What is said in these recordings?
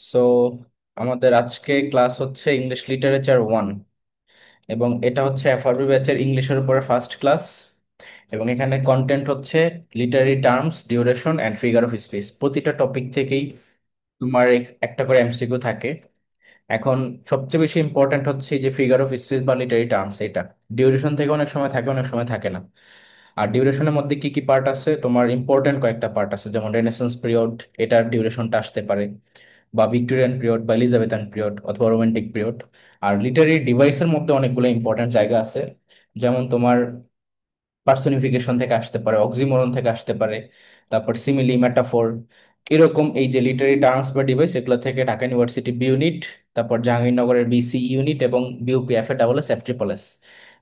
So আমাদের আজকে class হচ্ছে ইংলিশ লিটারেচার 1 এবং এটা হচ্ছে এফআরবি ব্যাচের ইংলিশের উপরে ফার্স্ট ক্লাস। এবং এখানে কন্টেন্ট হচ্ছে literary terms, duration and figure of speech. প্রতিটা টপিক থেকেই তোমার একটা করে এমসিকিউ থাকে। এখন সবচেয়ে বেশি ইম্পর্ট্যান্ট হচ্ছে এই যে ফিগার অফ স্পিচ বা লিটারি টার্মস। এটা ডিউরেশন থেকে অনেক সময় থাকে, অনেক সময় থাকে না। আর ডিউরেশনের মধ্যে কি কি পার্ট আছে? তোমার ইম্পর্টেন্ট কয়েকটা পার্ট আছে, যেমন রেনেসান্স পিরিয়ড, এটার ডিউরেশনটা আসতে পারে, বা ভিক্টোরিয়ান পিরিয়ড বা এলিজাবেথান পিরিয়ড অথবা রোমান্টিক পিরিয়ড। আর লিটারি ডিভাইসের মধ্যে অনেকগুলো ইম্পর্টেন্ট জায়গা আছে, যেমন তোমার পার্সোনিফিকেশন থেকে আসতে পারে, অক্সিমোরন থেকে আসতে পারে, তারপর সিমিলি, মেটাফোর, এরকম এই যে লিটারি টার্মস বা ডিভাইস, এগুলো থেকে ঢাকা ইউনিভার্সিটি বি ইউনিট, তারপর জাহাঙ্গীরনগরের বিসি ইউনিট এবং বিউপিএফ এ double S F triple S,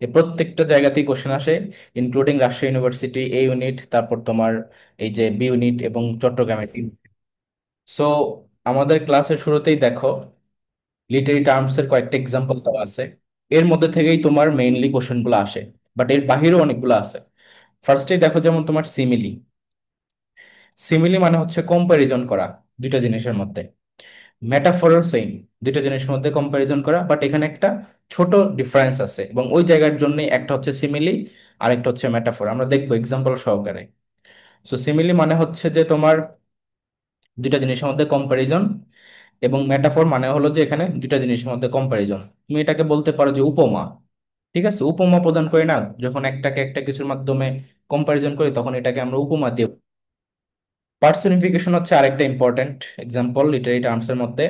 এই প্রত্যেকটা জায়গাতেই কোশ্চেন আসে, including Rajshahi university A unit, তারপর তোমার এই যে বি ইউনিট এবং চট্টগ্রামের সো আমাদের ক্লাসের শুরুতেই দেখো লিটারি টার্মস এর কয়েকটা এক্সাম্পল দেওয়া আছে। এর মধ্যে থেকেই তোমার মেইনলি কোশ্চেনগুলো আসে, বাট এর বাহিরেও অনেকগুলো আছে। ফার্স্টেই দেখো, যেমন তোমার সিমিলি। সিমিলি মানে হচ্ছে কম্প্যারিজন করা দুইটা জিনিসের মধ্যে। মেটাফোরও সেম, দুইটা জিনিসের মধ্যে কম্প্যারিজন করা, বাট এখানে একটা ছোট ডিফারেন্স আছে, এবং ওই জায়গার জন্য একটা হচ্ছে সিমিলি আর একটা হচ্ছে মেটাফোর। আমরা দেখবো এক্সাম্পল সহকারে। সো সিমিলি মানে হচ্ছে যে তোমার দুইটা জিনিসের মধ্যে কম্প্যারিজন, এবং মেটাফোর মানে হলো যে এখানে দুইটা জিনিসের মধ্যে কম্প্যারিজন। তুমি এটাকে বলতে পারো যে উপমা। ঠিক আছে, উপমা প্রদান করি না, যখন একটাকে একটা কিছুর মাধ্যমে কম্প্যারিজন করি তখন এটাকে আমরা উপমা দিয়ে। পার্সোনিফিকেশন হচ্ছে আরেকটা ইম্পর্টেন্ট এক্সাম্পল লিটারি টার্মস এর মধ্যে।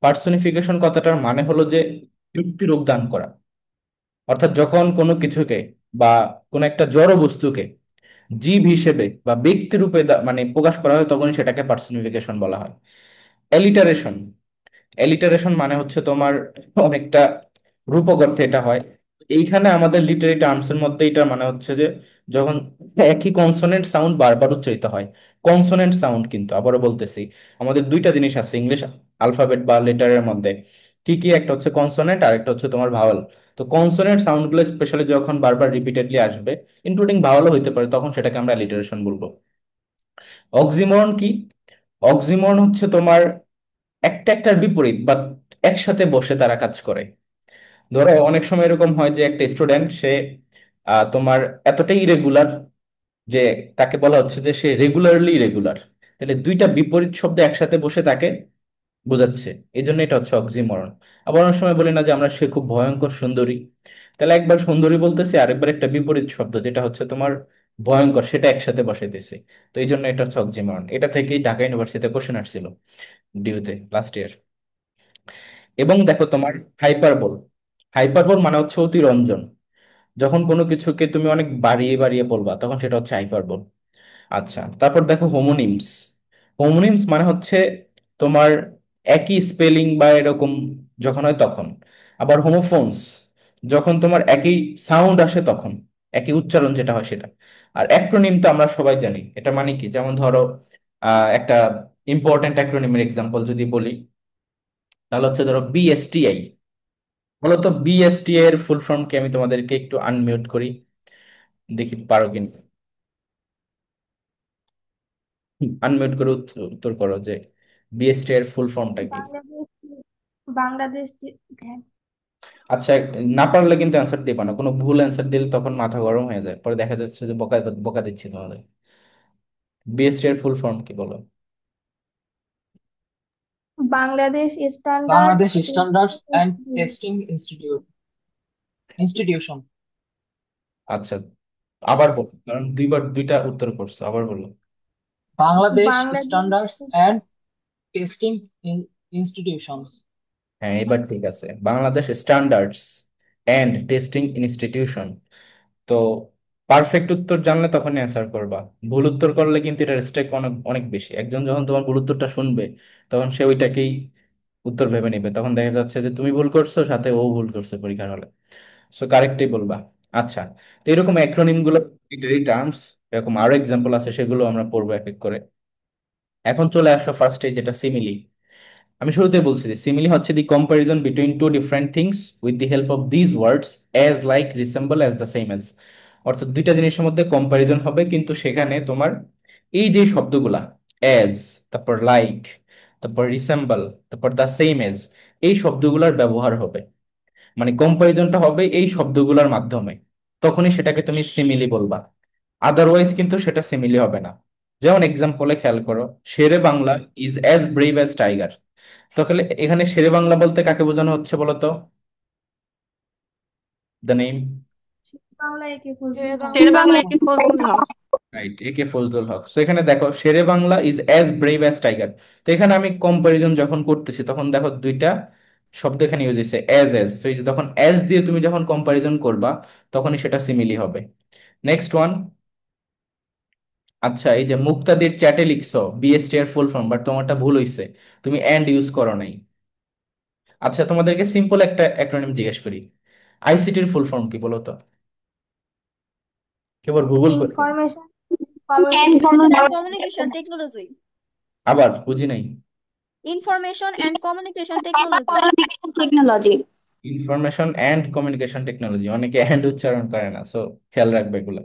পার্সোনিফিকেশন কথাটার মানে হলো যে ব্যক্তি রূপ দান করা। অর্থাৎ যখন কোনো কিছুকে বা কোনো একটা জড় বস্তুকে জীব হিসেবে বা ব্যক্তি রূপে মানে প্রকাশ করা হয়, তখন সেটাকে পার্সোনিফিকেশন বলা হয়। এলিটারেশন, এলিটারেশন মানে হচ্ছে তোমার অনেকটা রূপক অর্থে এটা হয়। এইখানে আমাদের লিটারি টার্মস এর মধ্যে এটা মানে হচ্ছে যে যখন একই কনসোনেন্ট সাউন্ড বারবার উচ্চারিত হয়। কনসোনেন্ট সাউন্ড, কিন্তু আবারও বলতেছি, আমাদের দুইটা জিনিস আছে ইংলিশ আলফাবেট বা লেটারের মধ্যে। কি কি? একটা হচ্ছে কনসোনেন্ট আর একটা হচ্ছে তোমার ভাওয়াল। তো কনসোনেন্ট সাউন্ড গুলো স্পেশালি যখন বারবার রিপিটেডলি আসবে, ইনক্লুডিং ভাওয়ালও হইতে পারে, তখন সেটাকে আমরা লিটারেশন বলবো। অক্সিমরন কি? অক্সিমরন হচ্ছে তোমার একটা একটার বিপরীত, বা একসাথে বসে তারা কাজ করে। ধরো অনেক সময় এরকম হয় যে একটা স্টুডেন্ট সে তোমার এতটাই ইরেগুলার যে তাকে বলা হচ্ছে যে সে রেগুলারলি ইরেগুলার। তাহলে দুইটা বিপরীত শব্দ একসাথে বসে তাকে বোঝাচ্ছে, এই জন্য এটা হচ্ছে অক্সিমরন। আবার অনেক সময় বলি না যে আমরা সে খুব ভয়ঙ্কর সুন্দরী, তাহলে একবার সুন্দরী বলতেছি, আরেকবার একটা বিপরীত শব্দ যেটা হচ্ছে তোমার ভয়ঙ্কর, সেটা একসাথে বসাইতেছি। তো এই জন্য এটা হচ্ছে অক্সিমরন। এটা থেকেই ঢাকা ইউনিভার্সিটিতে কোশ্চেন আসছিল ডিউতে লাস্ট ইয়ার। এবং দেখো তোমার হাইপারবোল। হাইপারবোল মানে হচ্ছে অতিরঞ্জন। যখন কোনো কিছুকে তুমি অনেক বাড়িয়ে বাড়িয়ে বলবা তখন সেটা হচ্ছে হাইপারবোল। আচ্ছা, তারপর দেখো হোমোনিমস। হোমোনিমস মানে হচ্ছে তোমার একই স্পেলিং বা এরকম যখন হয় তখন। আবার হোমোফোনস, যখন তোমার একই সাউন্ড আসে তখন, একই উচ্চারণ যেটা হয় সেটা। আর অ্যাক্রোনিম তো আমরা সবাই জানি এটা মানে কি, যেমন ধরো একটা ইম্পর্টেন্ট অ্যাক্রোনিমের এক্সাম্পল যদি বলি, তাহলে হচ্ছে ধরো বিএসটিআই। মূলত বিএসটিআই এর ফুল ফর্ম কি, আমি তোমাদেরকে একটু আনমিউট করি, দেখি পারো কিনা। আনমিউট করে উত্তর করো যে বিএসটি এর ফুল ফর্মটা কি। বাংলাদেশ বাংলাদেশ হ্যাঁ। আচ্ছা, না পারলে কিন্তু অ্যান্সার দিবা না, কোনো ভুল অ্যান্সার দিলে তখন মাথা গরম হয়ে যায়, পরে দেখা যাচ্ছে যে বকা বকা দিচ্ছি তোমাদের। বিএসটি এর ফুল ফর্ম কি বলো? Bangladesh standard Bangladesh standards and institute. Testing institution. আচ্ছা, আবার বলো, কারণ দুইবার দুইটা উত্তর করছো, আবার বলো। Bangladesh Bangladesh standards and testing institution. হ্যাঁ, এবার ঠিক আছে, Bangladesh standards and testing institution. তো পারফেক্ট উত্তর জানলে তখনই অ্যান্সার করবা। ভুল উত্তর করলে কিন্তু এটা রেস্ট্রিক্ট অনেক অনেক বেশি। একজন যখন তোমার ভুল উত্তরটা শুনবে, তখন সে ওইটাকেই উত্তর ভেবে নেবে, তখন দেখা যাচ্ছে যে তুমি ভুল করছো, সাথে ও ভুল করছে পরীক্ষার হলে। সো কারেক্টই বলবা। আচ্ছা, তো এরকম অ্যাক্রোনিম গুলো, টার্মস, এরকম আরো এক্সাম্পল আছে, সেগুলো আমরা পড়বো এক এক করে। এখন চলে আসো ফার্স্টে, যেটা সিমিলি। আমি শুরুতে বলছি যে সিমিলি হচ্ছে the comparison between two different things with the help of these words, as, like, resemble, as, the same as. অর্থাৎ দুইটা জিনিসের মধ্যে কম্পারিজন হবে, কিন্তু সেখানে তোমার এই যে শব্দগুলা, অ্যাজ, তারপর লাইক, তারপর রিসেম্বল, তারপর দ্য সেম এজ, এই শব্দগুলোর ব্যবহার হবে, মানে কম্পারিজনটা হবে এই শব্দগুলোর মাধ্যমে, তখনই সেটাকে তুমি সিমিলি বলবা। আদারওয়াইজ কিন্তু সেটা সিমিলি হবে না। যেমন এক্সাম্পলে খেয়াল করো, Sher-e Bangla is as brave as tiger. তাহলে এখানে শেরে বাংলা বলতে কাকে বোঝানো হচ্ছে বলো তো? The name. বাংলা একে ফজলুল হক। শের বাংলা কি Fazlul Huq? Right, A K Fazlul Huq. তো এখানে দেখো Sher-e Bangla is as brave as tiger. তো এখানে আমি কম্পারিজন যখন করতেছি তখন দেখো দুইটা শব্দ এখানে ইউজ হয়েছে, অ্যাজ। তো এই যে তখন অ্যাজ দিয়ে তুমি যখন কম্পারিজন করবা তখনই সেটা সিমিলি হবে। Next one. আচ্ছা, এই যে মুক্তাদির চ্যাটে লিখছো বিএসটি এর ফুল ফর্ম, বাট তোমারটা ভুল হইছে, তুমি এন্ড ইউজ করো নাই। আচ্ছা, তোমাদেরকে সিম্পল একটা অ্যাক্রোনিম জিজ্ঞেস করি, আইসিটির ফুল ফর্ম কি বলো তো? কেবল গুগল করে দাও। Information And communication communication technology. আবার বুঝি নাই। Information and communication technology. Technology. Information and communication technology, অনেকে অ্যান্ড উচ্চারণ করে না, সো খেয়াল রাখবে এগুলো।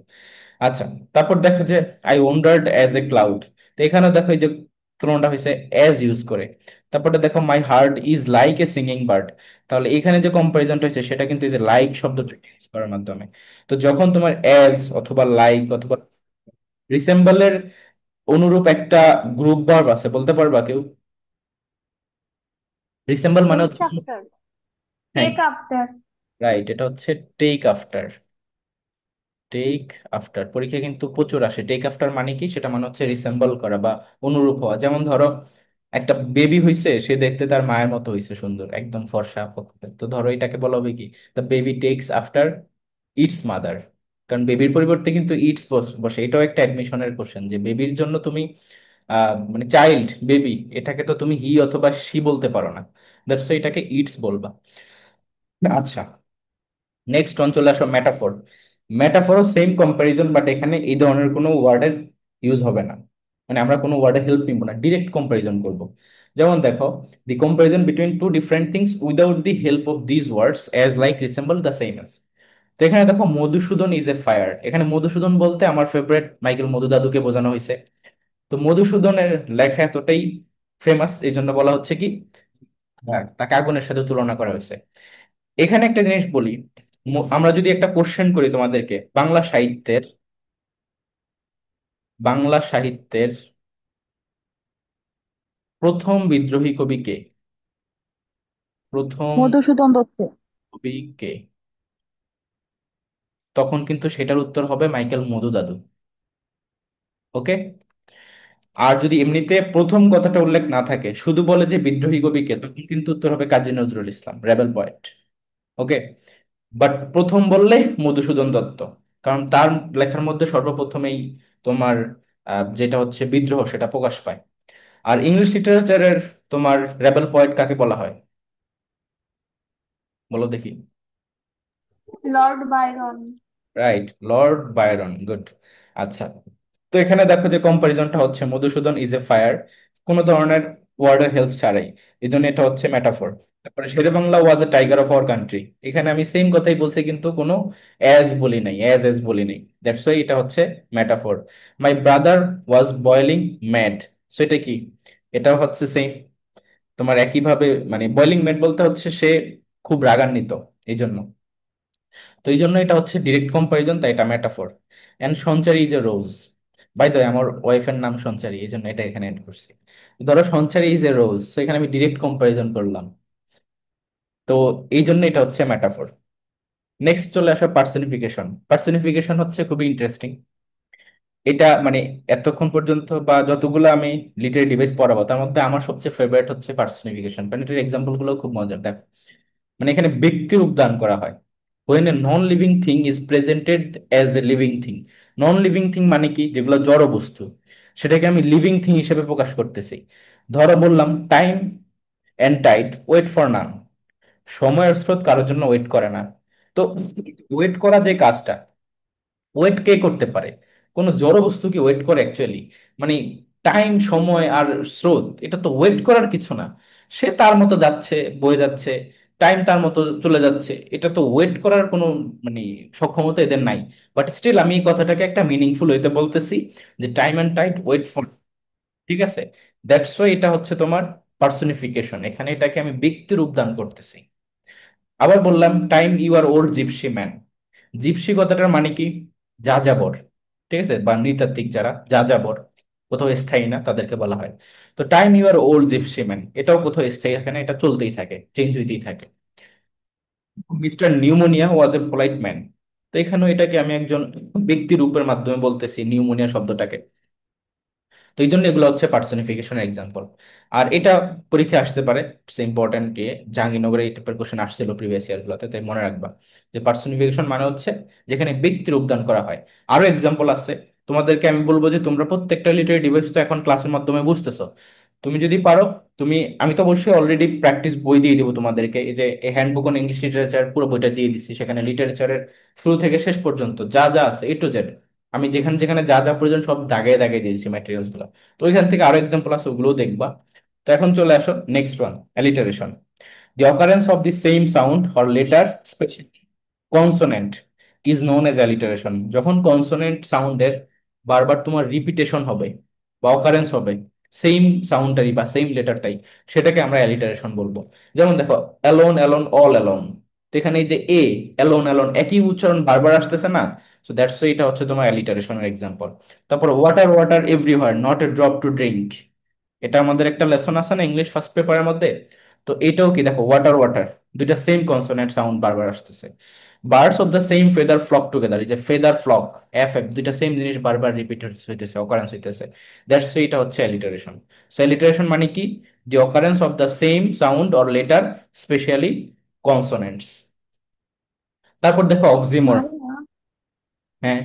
আচ্ছা, তারপর দেখো যে I wandered as a cloud. তো এখানে দেখো এই যে তুলনাটা হয়েছে অ্যাজ ইউজ করে। তারপরে দেখো my heart is like a singing bird. তাহলে এখানে যে কম্পারিজনটা হয়েছে সেটা কিন্তু এই যে লাইক শব্দটা ইউজ করার মাধ্যমে। তো যখন তোমার অ্যাজ অথবা লাইক অথবা রিসেম্বলের অনুরূপ একটা গ্রুপ ভার্ব আছে, বলতে পারবা কেউ? রিসেম্বল মানে Take হচ্ছে, after. হ্যাঁ, টেক আফটার। রাইট, এটা হচ্ছে টেক আফটার। টেক আফটার পরীক্ষা কিন্তু প্রচুর আসে। টেক আফটার মানে কি, সেটা মানে হচ্ছে রিসেম্বল করা বা অনুরূপ হওয়া। যেমন ধরো একটা বেবি হইছে, সে দেখতে তার মায়ের মতো হইছে, সুন্দর একদম ফর্সা ফর্সা। তো ধরো এটাকে বলা হবে কি, the baby takes after it's mother. কারণ বেবির পরিবর্তে কিন্তু ইটস বসে। এটাও একটা অ্যাডমিশনের কোশ্চেন, যে বেবির জন্য তুমি মানে চাইল্ড বেবি, এটাকে তো তুমি হি অথবা সি বলতে পারো না, দ্যাটস এটাকে ইটস বলবা। আচ্ছা, নেক্সট ওয়ান চলে আসো মেটাফোর। মেটাফোরও সেম কম্পারিজন, বাট এখানে এই ধরনের কোনো ওয়ার্ডের ইউজ হবে না, মানে আমরা কোনো ওয়ার্ডের হেল্প নিব না, ডিরেক্ট কম্পারিজন করব। যেমন দেখো, the comparison between two different things without the help of this words as like resemble the same as. তো এখানে দেখো মধুসূদন ইজ এ ফায়ার, এখানে মধুসূদন বলতে আমার ফেভারিট মাইকেল মধু দাদুকে বোঝানো হয়েছে। তো মধুসূদনের লেখা এতটাই ফেমাস, এই জন্য বলা হচ্ছে কি, হ্যাঁ, তাকে আগুনের সাথে তুলনা করা হয়েছে। এখানে একটা জিনিস বলি, আমরা যদি একটা কোশ্চেন করি তোমাদেরকে, বাংলা সাহিত্যের প্রথম বিদ্রোহী কবি কে? প্রথম মধুসূদন দত্ত। কবি কে? তখন কিন্তু সেটার উত্তর হবে মাইকেল মধু দাদু। ওকে। আর যদি এমনিতে প্রথম কথাটা উল্লেখ না থাকে, শুধু বলে যে বিদ্রোহী কবি কে, তখন কিন্তু উত্তর হবে Kazi Nazrul Islam, rebel poet. Okay. But প্রথম বললে মধুসূদন দত্ত, কারণ তার লেখার মধ্যে সর্বপ্রথমেই তোমার যেটা হচ্ছে বিদ্রোহ, সেটা প্রকাশ পায়। আর ইংলিশ লিটারেচারের তোমার রেবেল পয়েট কাকে বলা হয় বলো দেখি? Lord Byron. Right, Lord Byron, good. আচ্ছা, তো এখানে দেখো যে কম্পারিজনটা হচ্ছে মধুসূদন ইজ এ ফায়ার, কোনো ধরনের ওয়ার্ডের হেল্প ছাড়াই, এই জন্য এটা হচ্ছে মেটাফোর। তারপরে Sher-e Bangla was a tiger of our country, এখানে আমি সেম কথাই বলছি কিন্তু কোনো অ্যাজ বলি নাই, অ্যাজ এজ বলি নাই, দ্যাটস ওয়াই এটা হচ্ছে metaphor. My brother was boiling mad, so এটা কি, এটাও হচ্ছে সেম তোমার একইভাবে, মানে বয়েলিং ম্যাড বলতে হচ্ছে সে খুব রাগান্বিত, এই জন্য। তো এই জন্য এটা হচ্ছে ডিরেক্ট কম্পারিজন, তাই এটা metaphor. And Sanchari is a rose, by the আমার ওয়াইফের নাম সঞ্চারী, এই জন্য এটা এখানে এড করছি। ধরো সঞ্চারী ইজ এ রোজ, তো এখানে আমি ডিরেক্ট কম্পারিজন করলাম, তো এই জন্য এটা হচ্ছে মেটাফোর। নেক্সট চলে আসো পার্সনিফিকেশন। পার্সনিফিকেশন হচ্ছে খুবই ইন্টারেস্টিং। এটা মানে এতক্ষণ পর্যন্ত বা যতগুলো আমি লিটারি ডিভাইস পড়াবো তার মধ্যে আমার সবচেয়ে ফেভারিট হচ্ছে পার্সনিফিকেশন, কারণ এটার এক্সাম্পল গুলো খুব মজার। দেখো, মানে এখানে ব্যক্তির রূপ দান করা হয়। when a non living thing is presented as a living thing, non living thing মানে কি, যেগুলো জড় বস্তু, সেটাকে আমি লিভিং থিং হিসেবে প্রকাশ করতেছি। ধরো বললাম time and tide wait for none, সময়ের স্রোত কারোর জন্য ওয়েট করে না। তো ওয়েট করা যে কাজটা, ওয়েট কে করতে পারে? কোনো জড় বস্তু কি ওয়েট করে অ্যাকচুয়ালি? মানে টাইম, সময় আর স্রোত, এটা তো ওয়েট করার কিছু না, সে তার মতো যাচ্ছে, বয়ে যাচ্ছে, টাইম তার মতো চলে যাচ্ছে, এটা তো ওয়েট করার কোনো মানে সক্ষমতা এদের নাই। বাট স্টিল আমি এই কথাটাকে একটা মিনিংফুল হইতে বলতেছি, যে time and tide wait for, ঠিক আছে? দ্যাটস ওয়াই এটা হচ্ছে তোমার পার্সনিফিকেশন, এখানে এটাকে আমি ব্যক্তি রূপ দান করতেছি। আবার বললাম time you are old gypsy man. Gypsy কথাটার মানে কি? যাযাবর, ঠিক আছে, বা নৃতাত্ত্বিক যারা যাযাবর, কোথাও স্থায়ী না তাদেরকে বলা হয়। তো time you are old gypsy man, এটাও কোথাও স্থায়ী থাকে না, এটা চলতেই থাকে, চেঞ্জ হইতেই থাকে। মিস্টার নিউমোনিয়া ওয়াজ এ পোলাইট ম্যান, তো এখানেও এটাকে আমি একজন ব্যক্তি রূপের মাধ্যমে বলতেছি নিউমোনিয়া শব্দটাকে। তো এই জন্য এগুলো হচ্ছে পার্সনিফিকেশনের এক্সাম্পল। আর এটা পরীক্ষা আসতে পারে, ইম্পর্টেন্ট, জাহাঙ্গীরনগরে এই টাইপের কোশ্চেন আসছিল প্রিভিয়াস ইয়ার গুলোতে, তাই মনে রাখবা যে পার্সনিফিকেশন মানে হচ্ছে যেখানে ব্যক্তি রূপদান করা হয়। আরো এক্সাম্পল আছে, তোমাদেরকে আমি বলবো যে তোমরা প্রত্যেকটা লিটারি ডিভাইস তো এখন ক্লাসের মাধ্যমে বুঝতেছো। তুমি যদি পারো, তুমি, আমি তো অবশ্যই অলরেডি প্র্যাকটিস বই দিয়ে দিব তোমাদেরকে, এই যে হ্যান্ডবুক অন ইংলিশ লিটারেচার পুরো বইটা দিয়ে দিচ্ছি, সেখানে লিটারেচারের শুরু থেকে শেষ পর্যন্ত যা যা আছে এ টু জেড, আমি যেখানে যেখানে যা যা প্রয়োজন সব দাগিয়ে দাগিয়ে দিয়েছি ম্যাটেরিয়ালস গুলো। তো ওইখান থেকে আরো এক্সাম্পল আছে, ওগুলোও দেখবা। তো এখন চলে আসো next one, alliteration. The occurrence of the same sound or letter specially consonant is known as alliteration. যখন কনসোনেন্ট সাউন্ডের বারবার তোমার রিপিটেশন হবে বা অকারেন্স হবে সেম সাউন্ডটাই বা সেম লেটারটাই, সেটাকে আমরা অ্যালিটারেশন বলবো। যেমন দেখো, অ্যালোন অ্যালোন অল অ্যালোন, তো এখানে এই যে এ, অ্যালোন অ্যালোন একই উচ্চারণ বারবার আসতেছে না, সো দ্যাটস, এটা হচ্ছে তোমার অ্যালিটারেশনের এক্সাম্পল। তারপর water water everywhere not a drop to drink, এটা আমাদের একটা লেসন আছে না ইংলিশ ফার্স্ট পেপারের মধ্যে। তো এটাও কি, দেখো ওয়াটার ওয়াটার দুইটা সেম কনসোনেন্ট সাউন্ড বারবার আসতেছে। Birds of the same feather flock together, এই যে ফেদার ফ্লক, এফ এফ দুইটা সেম জিনিস বারবার রিপিট হইতেছে, অকারেন্স হইতেছে, দ্যাটস, এটা হচ্ছে অ্যালিটারেশন। সো অ্যালিটারেশন মানে কি? The occurrence of the same sound or letter, specially consonants. তারপর দেখো অক্সিমোর। ভাইয়া, হ্যাঁ,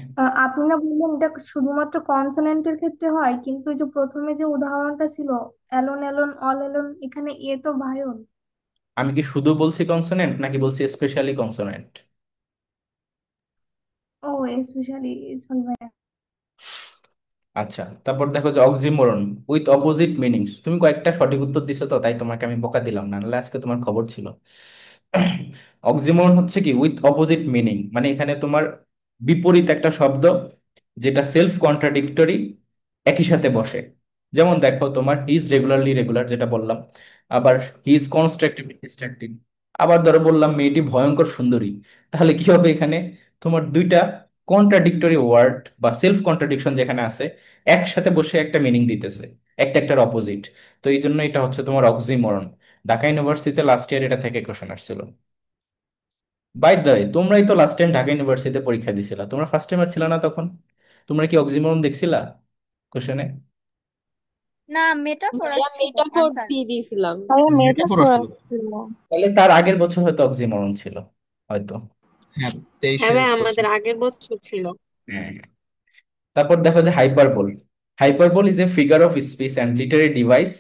আপনি না বললেন এটা শুধুমাত্র কনসোনেন্টের ক্ষেত্রে হয়, কিন্তু ওই যে প্রথমে যে উদাহরণটা ছিল অ্যালোন অ্যালোন অল অ্যালোন, এখানে এ তো ভায়ন। আমি কি শুধু বলছি কনসোনেন্ট নাকি বলছি স্পেশালি কনসোনেন্ট? ও, স্পেশালি, সরি ভাইয়া। আচ্ছা, তারপর দেখো যে অক্সিমোরন উইথ অপোজিট মিনিংস, তুমি কয়েকটা সঠিক উত্তর দিছো, তো তাই তোমাকে আমি বকা দিলাম, না নাহলে আজকে তোমার খবর ছিল। অক্সিমোরন হচ্ছে কি উইথ অপোজিট মিনিং, মানে এখানে তোমার বিপরীত একটা শব্দ যেটা সেলফ কন্ট্রাডিক্টরি একই সাথে বসে। যেমন দেখো তোমার হি ইজ রেগুলারলি রেগুলার, যেটা বললাম, আবার হি ইজ কনস্ট্রাকটিভ ডিস্ট্রাকটিভ, আবার ধরো বললাম মেয়েটি ভয়ঙ্কর সুন্দরী, তাহলে কি হবে এখানে? তোমার দুইটা কন্ট্রাডিক্টরি ওয়ার্ড বা সেলফ কন্ট্রাডিকশন যেখানে আছে একসাথে বসে একটা মিনিং দিতেছে, একটা একটার অপোজিট। তো এই জন্য এটা হচ্ছে তোমার অক্সিমরন। ঢাকা ইউনিভার্সিটিতে লাস্ট ইয়ার এটা থেকে কোশ্চেন আসছিল। বাই দ্য ওয়ে, তোমরাই তো লাস্ট টাইম ঢাকা ইউনিভার্সিটিতে পরীক্ষা দিছিলা, তোমরা ফার্স্ট টাইমার ছিল না তখন? তোমরা কি অক্সিমরন দেখছিলা কোশ্চেনে? না, মেটাফোর ভাইয়া ছিল মেটাফোর আনসার। দিয়ে দিয়েছিলাম। ভাইয়া মেয়েটা মেটাফোর আসছিল। পড়াচ্ছিল। তাহলে তার আগের বছর হয়তো অক্সিমরন ছিল, হয়তো। হ্যাঁ, হ্যাঁ 23-এ ভাই, করছিল। আমাদের আগের বছর ছিল। হ্যাঁ। তারপর দেখো যে hyperbole. Hyperbole is a figure of speech and literary device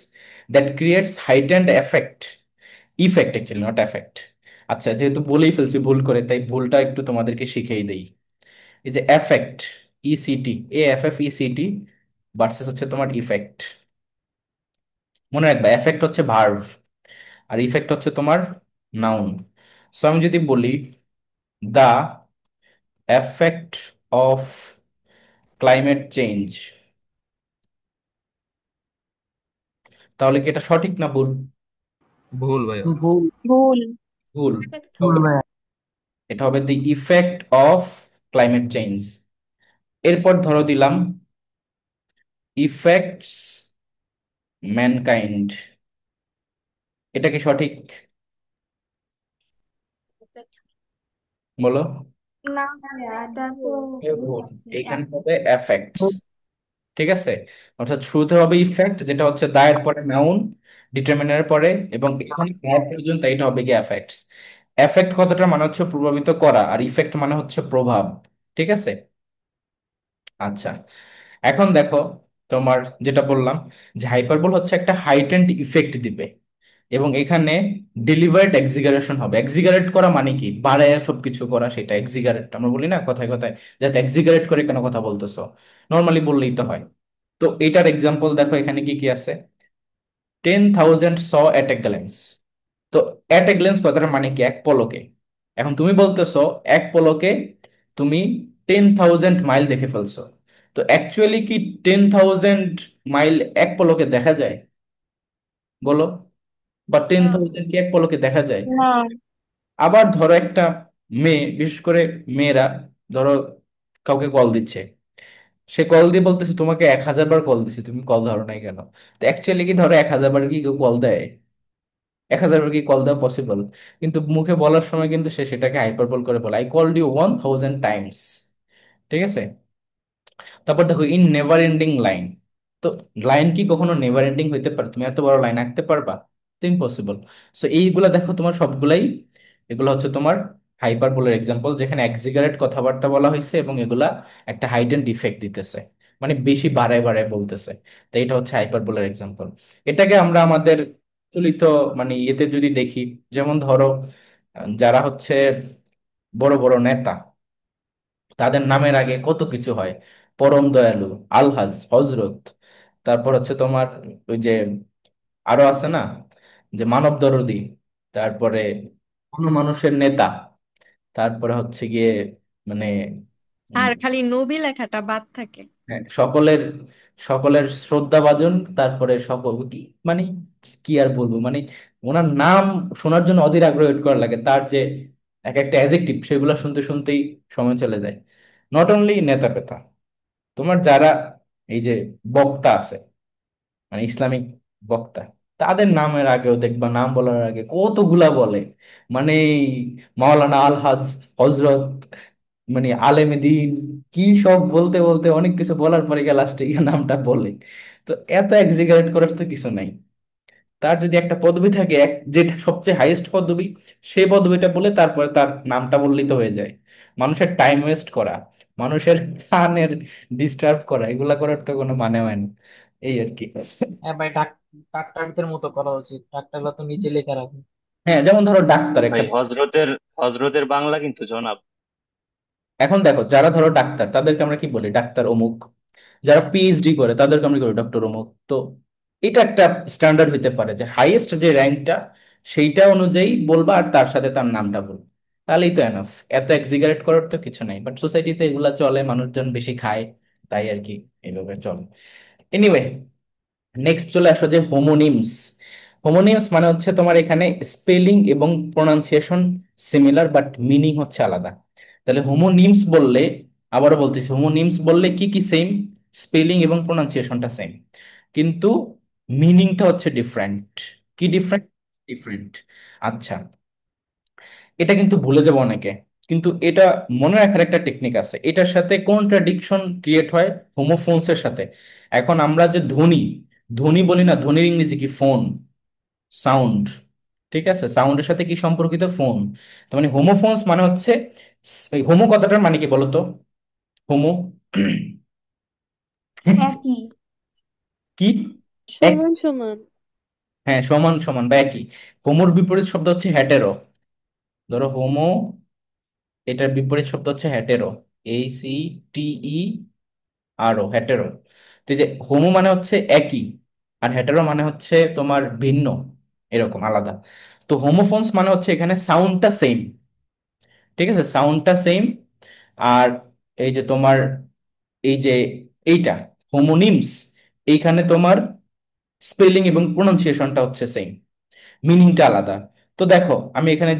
that creates heightened effect, effect actually not effect. আচ্ছা, যেহেতু বলেই ফেলছি ভুল করে, তাই ভুলটা একটু তোমাদেরকে শিখিয়ে দেই। এই যে effect, ইসিটি, A F F ইসিটি versus হচ্ছে তোমার ইফেক্ট। মনে রাখবা এফেক্ট হচ্ছে ভার্ব আর ইফেক্ট হচ্ছে তোমার নাউন। সো আমি যদি বলি দা এফেক্ট অফ ক্লাইমেট চেঞ্জ, তাহলে কি এটা সঠিক না ভুল? ভুল ভাইয়া। ভুল। ভুল। ভুল। ভুল ভাইয়া। এটা হবে the effect of climate change. এরপর ধরো দিলাম ইফেক্টস ম্যানকাইন্ড, এটা কি সঠিক? বলো। না ভাইয়া, এটা তো এ ভুল ভুল, আছে। এখানে হবে এফেক্টস, ঠিক আছে। অর্থাৎ শুরুতে হবে ইফেক্ট, যেটা হচ্ছে দায়ের পরে নাউন, ডিটারমিনারের পরে, এবং এখানে ভার্ব পর্যন্ত, এটা হবে কি এফেক্টস। এফেক্ট কথাটা মানে হচ্ছে প্রভাবিত করা, আর ইফেক্ট মানে হচ্ছে প্রভাব, ঠিক আছে। আচ্ছা, এখন দেখো তোমার যেটা বললাম যে হাইপারবোল হচ্ছে একটা হাইটেন্ড ইফেক্ট দিবে, এবং এখানে ডেলিভার্ড এক্সিগারেশন হবে। এক্সিগারেট করা মানে কি? বাড়ায় সবকিছু করা, সেটা এক্সিগারেট আমরা বলি না কথায় কথায়, যাতে এক্সিগারেট করে কেন কথা বলতেছো, নর্মালি বললেই তো হয়। তো এটার এক্সাম্পল দেখো এখানে কি কি আছে। 10,000 স এট এ গ্ল্যান্স। তো এট এ গ্ল্যান্স কথাটার মানে কি? এক পলকে। এখন তুমি বলতেছো এক পলকে তুমি 10,000 মাইল দেখে ফেলছো, তো অ্যাকচুয়ালি কি 10,000 মাইল এক পলকে দেখা যায়? বলো, বা টেন না। থাউজেন্ড কি এক পলকে দেখা যায়? না। আবার ধরো একটা মেয়ে, বিশেষ করে মেয়েরা, ধরো কাউকে কল দিচ্ছে, সে কল দিয়ে বলতেছে তোমাকে 1000 বার কল দিছে, তুমি কল ধরো নাই কেন? তো অ্যাকচুয়ালি কি ধরো 1000 বার কি কেউ কল দেয়? 1000 বার কি কল দেওয়া পসিবল? কিন্তু মুখে বলার সময় কিন্তু সে সেটাকে হাইপারবোল করে বলে, আই কল্ড ইউ 1000 টাইমস। ঠিক আছে। তারপর দেখো ইন নেভার এন্ডিং লাইন। তো লাইন কি কখনো নেভার এন্ডিং হইতে পারে? তুমি এত বড় লাইন আঁকতে পারবা? তো ইম্পসিবল। সো এইগুলা দেখো তোমার সবগুলাই, এগুলো হচ্ছে তোমার হাইপারবোলার এক্সাম্পল, যেখানে এক্সিগারেট কথাবার্তা বলা হয়েছে এবং এগুলা একটা হাইডেন ডিফেক্ট দিতেছে, মানে বেশি বাড়ায় বাড়ায় বলতেছে। তো এটা হচ্ছে হাইপারবোলার এক্সাম্পল। এটাকে আমরা আমাদের চলিত মানে ইয়েতে যদি দেখি, যেমন ধরো যারা হচ্ছে বড় বড় নেতা, তাদের নামের আগে কত কিছু হয়, পরম দয়ালু, আলহাজ, হজরত, তারপর হচ্ছে তোমার ওই যে আরো আছে না, যে মানব দরদি, তারপরে মানুষের নেতা, তারপরে হচ্ছে গিয়ে মানে উম, আর খালি নবী লেখাটা বাদ থাকে। হ্যাঁ, সকলের সকলের শ্রদ্ধাভাজন, তারপরে সকল কি মানে কি আর বলবো, মানে ওনার নাম শোনার জন্য অধীর আগ্রহ wait করা লাগে, তার যে এক একটা অ্যাজেক্টিভ সেগুলো শুনতে শুনতেই সময় চলে যায়। নট অনলি নেতা পেতা, তোমার যারা এই যে বক্তা আছে, মানে ইসলামিক বক্তা, তাদের নামের আগেও দেখবা নাম বলার আগে কতগুলা বলে, মানে মাওলানা আলহাজ, হজরত, মানে আলেমে দ্বীন, কি সব বলতে বলতে অনেক কিছু বলার পরে গিয়ে লাস্টে গিয়ে নামটা বলে। তো এত এক্সিগারেট করার তো কিছু নাই। তার যদি একটা পদবি থাকে, যেটা সবচেয়ে হাইয়েস্ট পদবি, সেই পদবিটা বলে তারপরে তার নামটা বললেই তো হয়ে যায়। মানুষের টাইম ওয়েস্ট করা, মানুষের কানের ডিস্টার্ব করা, এগুলা করার তো কোনো মানে হয় না। এই আর কি। হ্যাঁ ভাই, ডাক্তারদের মতো করা উচিত, ডাক্তাররা তো নিচে লেখা রাখে। হ্যাঁ, যেমন ধরো ডাক্তার একটা, ভাই হজরতের হজরতের বাংলা কিন্তু জনাব। এখন দেখো যারা ধরো ডাক্তার তাদেরকে আমরা কি বলি, ডাক্তার অমুক। যারা পিএইচডি করে তাদেরকে আমরা কি বলি, ডক্টর অমুক। তো এটা একটা স্ট্যান্ডার্ড হইতে পারে যে হাইয়েস্ট যে র্যাঙ্কটা সেইটা অনুযায়ী বলবা, আর তার সাথে তার নামটা বলবা, তাহলেই তো এনাফ। এত এক্সিগারেট করার তো কিছু নাই, বাট সোসাইটিতে এগুলা চলে, মানুষজন বেশি খায়, তাই আর কি এইভাবে চলে। এনিওয়ে, নেক্সট চলে আসো যে হোমোনিমস। হোমোনিমস মানে হচ্ছে তোমার এখানে স্পেলিং এবং প্রোনাউন্সিয়েশন সিমিলার, বাট মিনিং হচ্ছে আলাদা। তাহলে হোমোনিমস বললে, আবারও বলতেছি, হোমোনিমস বললে কি কি সেম, স্পেলিং এবং প্রোনাউন্সিয়েশনটা সেম, কিন্তু মিনিংটা হচ্ছে ডিফারেন্ট। কি ডিফারেন্ট? ডিফারেন্ট। আচ্ছা, এটা কিন্তু ভুলে যাবো অনেকে, কিন্তু এটা মনে রাখার একটা টেকনিক আছে। এটার সাথে কন্ট্রাডিকশন ক্রিয়েট হয় হোমোফোনসের সাথে। এখন আমরা যে ধ্বনি, ধ্বনি বলি না, ধ্বনির ইংরেজি কি? Phone, sound. ঠিক আছে, সাউন্ডের সাথে কি সম্পর্কিত? ফোন। তার মানে হোমোফোনস মানে হচ্ছে, হোমো কথাটার মানে কি বলতো? হোমো একই। কি? এক, সমান সমান। হ্যাঁ, সমান সমান বা একই। হোমোর বিপরীত শব্দ হচ্ছে হ্যাটেরো। ধরো হোমো, এটার বিপরীত শব্দ হচ্ছে হ্যাটেরো, ACTE, আরো হ্যাটেরো। তো এই যে হোমো মানে হচ্ছে একই, আর হ্যাটেরো মানে হচ্ছে তোমার ভিন্ন, এরকম আলাদা। তো হোমোফোনস মানে হচ্ছে এখানে সাউন্ডটা সেম। ঠিক আছে, সাউন্ডটা সেম। আর এই যে তোমার এই যে এইটা হোমোনিমস, এইখানে তোমার স্পেলিং এবং প্রোনাউন্সিয়েশনটা হচ্ছে সেম, মিনিংটা আলাদা। তো দেখো আমি এখানে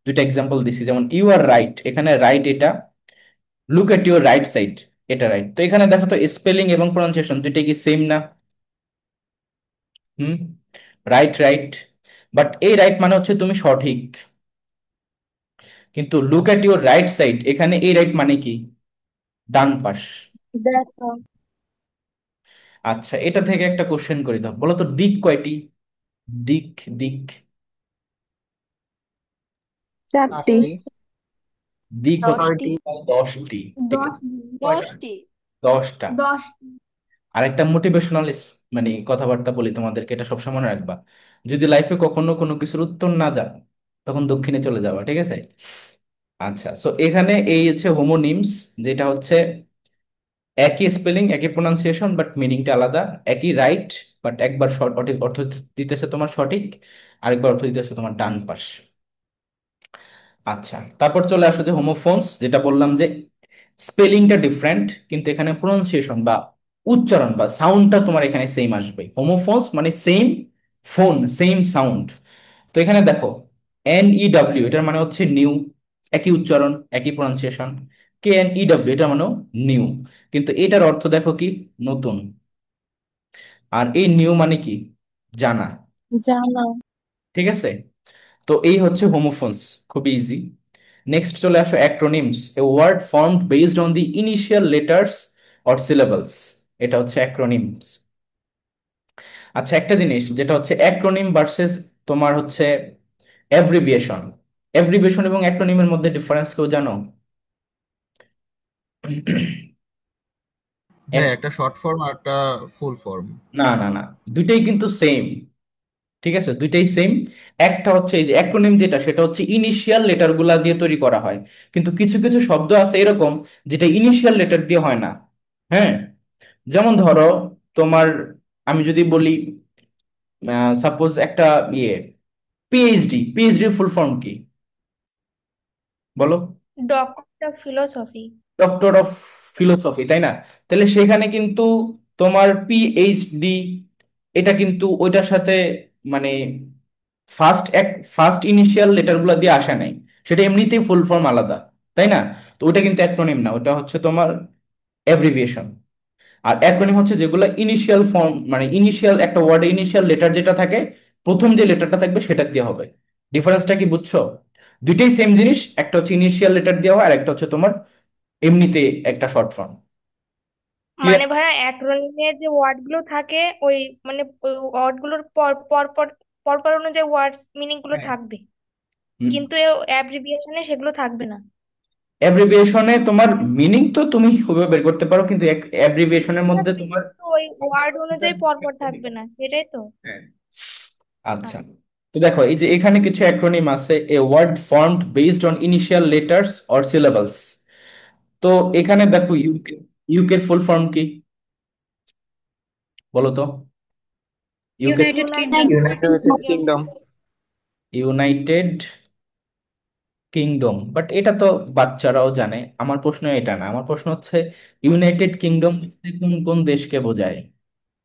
দুইটা এক্সাম্পল দিছি, যেমন ইউ আর রাইট, এখানে রাইট এটা, look at your right side, এটা রাইট। তো এখানে দেখো তো স্পেলিং এবং প্রোনাউন্সিয়েশন দুইটাই কি সেম না? হুম, রাইট রাইট। বাট এই রাইট মানে হচ্ছে তুমি সঠিক, কিন্তু look at your right side, এখানে এই রাইট মানে কি? ডান পাশ। দেখো। আচ্ছা, এটা থেকে একটা কোশ্চেন করি, দাও বলো তো দিক কয়টি? দিক, দিক, 4টি। চারটি। দিক হচ্ছে 10টি। 10টি। ঠিক আছে, 10, কয়টা? 10টি। 10টা। 10। আরেকটা মোটিভেশনাল মানে কথাবার্তা বলি তোমাদেরকে, এটা সবসময় মনে রাখবা, যদি লাইফে কখনো কোনো কিছুর উত্তর না জানো, তখন দক্ষিণে চলে যাওয়া, ঠিক আছে? আচ্ছা, সো এখানে এই হচ্ছে হোমোনিমস, যেটা হচ্ছে একই স্পেলিং, একই প্রোনাউন্সিয়েশন, বাট মিনিংটা আলাদা। একই রাইট, বাট একবার সঠিক অর্থ দিতেছে তোমার সঠিক, আরেকবার অর্থ দিতেছে তোমার ডান পাশ। আচ্ছা, তারপর চলে আসো যে হোমোফোনস, যেটা বললাম যে স্পেলিংটা ডিফারেন্ট, কিন্তু এখানে প্রোনাউন্সিয়েশন বা উচ্চারণ বা সাউন্ডটা তোমার এখানে সেম আসবে। হোমোফোনস মানে সেম, ফোন সেম সাউন্ড। তো এখানে দেখো NEW এটার মানে হচ্ছে নিউ, একই উচ্চারণ একই প্রনাউন্সিয়েশন। KNEW এটার মানেও নিউ, কিন্তু এটার অর্থ দেখো কি, নতুন। আর এই নিউ মানে কি, জানা। জানা। ঠিক আছে, তো এই হচ্ছে হোমোফোনস, খুবই ইজি। নেক্সট চলে আসো acronyms, a word formed based on the initial letters or syllables. এটা হচ্ছে অ্যাক্রোনিমস। আচ্ছা, একটা জিনিস যেটা হচ্ছে অ্যাক্রোনিম ভার্সেস তোমার হচ্ছে অ্যাব্রিভিয়েশন। অ্যাব্রিভিয়েশন এবং অ্যাক্রোনিমের মধ্যে ডিফারেন্স কেউ জানো? ভাই এক- একটা শর্ট ফর্ম আর একটা ফুল ফর্ম। না না না, দুইটাই কিন্তু সেম। ঠিক আছে, দুইটাই সেম। একটা হচ্ছে এই যে অ্যাক্রোনিম যেটা, সেটা হচ্ছে ইনিশিয়াল লেটার গুলা দিয়ে তৈরি করা হয়, কিন্তু কিছু কিছু শব্দ আছে এরকম যেটা ইনিশিয়াল লেটার দিয়ে হয় না। হ্যাঁ, যেমন ধরো তোমার, আমি যদি বলি সাপোজ একটা ইয়ে পিএইচডি, পিএইচডি ফুল ফর্ম কি বলো? Doctor of philosophy. Doctor of philosophy, তাই না? তাহলে সেখানে কিন্তু তোমার পিএইচডি, এটা কিন্তু ওইটার সাথে মানে ফার্স্ট ইনিশিয়াল লেটার গুলা দিয়ে আসে নাই, সেটা এমনিতেই ফুল ফর্ম আলাদা, তাই না? তো ওটা কিন্তু অ্যাক্রোনিম না, ওটা হচ্ছে তোমার অ্যাব্রিভিয়েশন। আর অ্যাক্রোনিম হচ্ছে যেগুলো ইনিশিয়াল ফর্ম, মানে ইনিশিয়াল একটা ওয়ার্ডে ইনিশিয়াল লেটার যেটা থাকে, প্রথম যে লেটারটা থাকবে সেটা দিয়ে হবে। ডিফারেন্সটা কি বুঝছো? দুইটাই সেম জিনিস, একটা হচ্ছে ইনিশিয়াল লেটার দেওয়া হয় আর একটা হচ্ছে তোমার এমনিতে একটা শর্ট ফর্ম। ক্লিয়ার? মানে ভাইয়া অ্যাক্রোনিমে যে ওয়ার্ড গুলো থাকে ওই মানে ওই ওয়ার্ড গুলোর পর পর পর পর পর অনুযায়ী ওয়ার্ডস মিনিং গুলো হ্যাঁ। থাকবে, কিন্তু অ্যাব্রিভিয়েশনে সেগুলো থাকবে না। অ্যাব্রিভিয়েশনে তোমার মিনিং তো তুমি খুবই বের করতে পারো, কিন্তু অ্যাব্রিভিয়েশনের মধ্যে থাকবে তোমার কিন্তু ওই ওয়ার্ড অনুযায়ী পর পর থাকবে না, সেটাই তো। হ্যাঁ। আচ্ছা, তো দেখো এই যে এখানে কিছু অ্যাক্রোনিম আছে, a word formed based on initial letters or syllables. তো এখানে দেখো ইউকের ফুল ফর্ম কি বলো তো? UK, United Kingdom. United United Kingdom. United Kingdom, but এটা তো বাচ্চারাও জানে। আমার প্রশ্ন এটা না, আমার প্রশ্ন হচ্ছে ইউনাইটেড কিংডম কোন কোন দেশকে বোঝায়,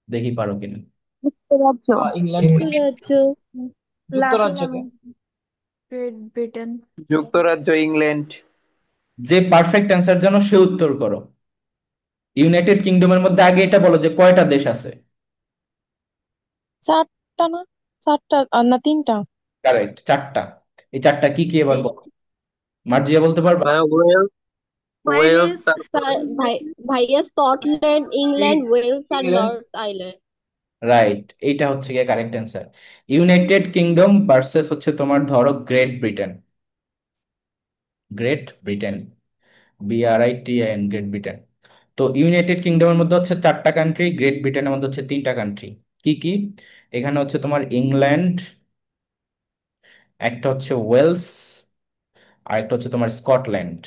দেখি পারো কিনা। যুক্তরাজ্য। ইংল্যান্ড, যুক্তরাজ্য, লাতিন যুক্তরাজ্যকে। আমেরিকা। Great Britain. যুক্তরাজ্য, ইংল্যান্ড। যে পারফেক্ট অ্যান্সার জানো সে উত্তর করো। ইউনাইটেড কিংডমের মধ্যে আগে এটা বলো যে কয়টা দেশ আছে। চারটা না? চারটা না, তিনটা। কারেক্ট, চারটা। এই চারটা কি কি এবার দেশ, বলো, মার্জিয়া বলতে পারবা? ভাইয়া ওয়েলস, ওয়েলস ওয়েলস, তারপরে ভাইয়া স্কটল্যান্ড, ইংল্যান্ড, ওয়েলস আর ইংল্যান্ড। North island. রাইট, এইটা হচ্ছে গিয়ে correct answer. United kingdom versus হচ্ছে তোমার ধরো great Britain. Great Britain, BRITIN, great Britain. তো ইউনাইটেড কিংডমের মধ্যে হচ্ছে চারটা কান্ট্রি, গ্রেট ব্রিটেনের মধ্যে হচ্ছে তিনটা কান্ট্রি। কি কি? এখানে হচ্ছে তোমার ইংল্যান্ড, একটা হচ্ছে ওয়েলস, আর একটা হচ্ছে তোমার স্কটল্যান্ড।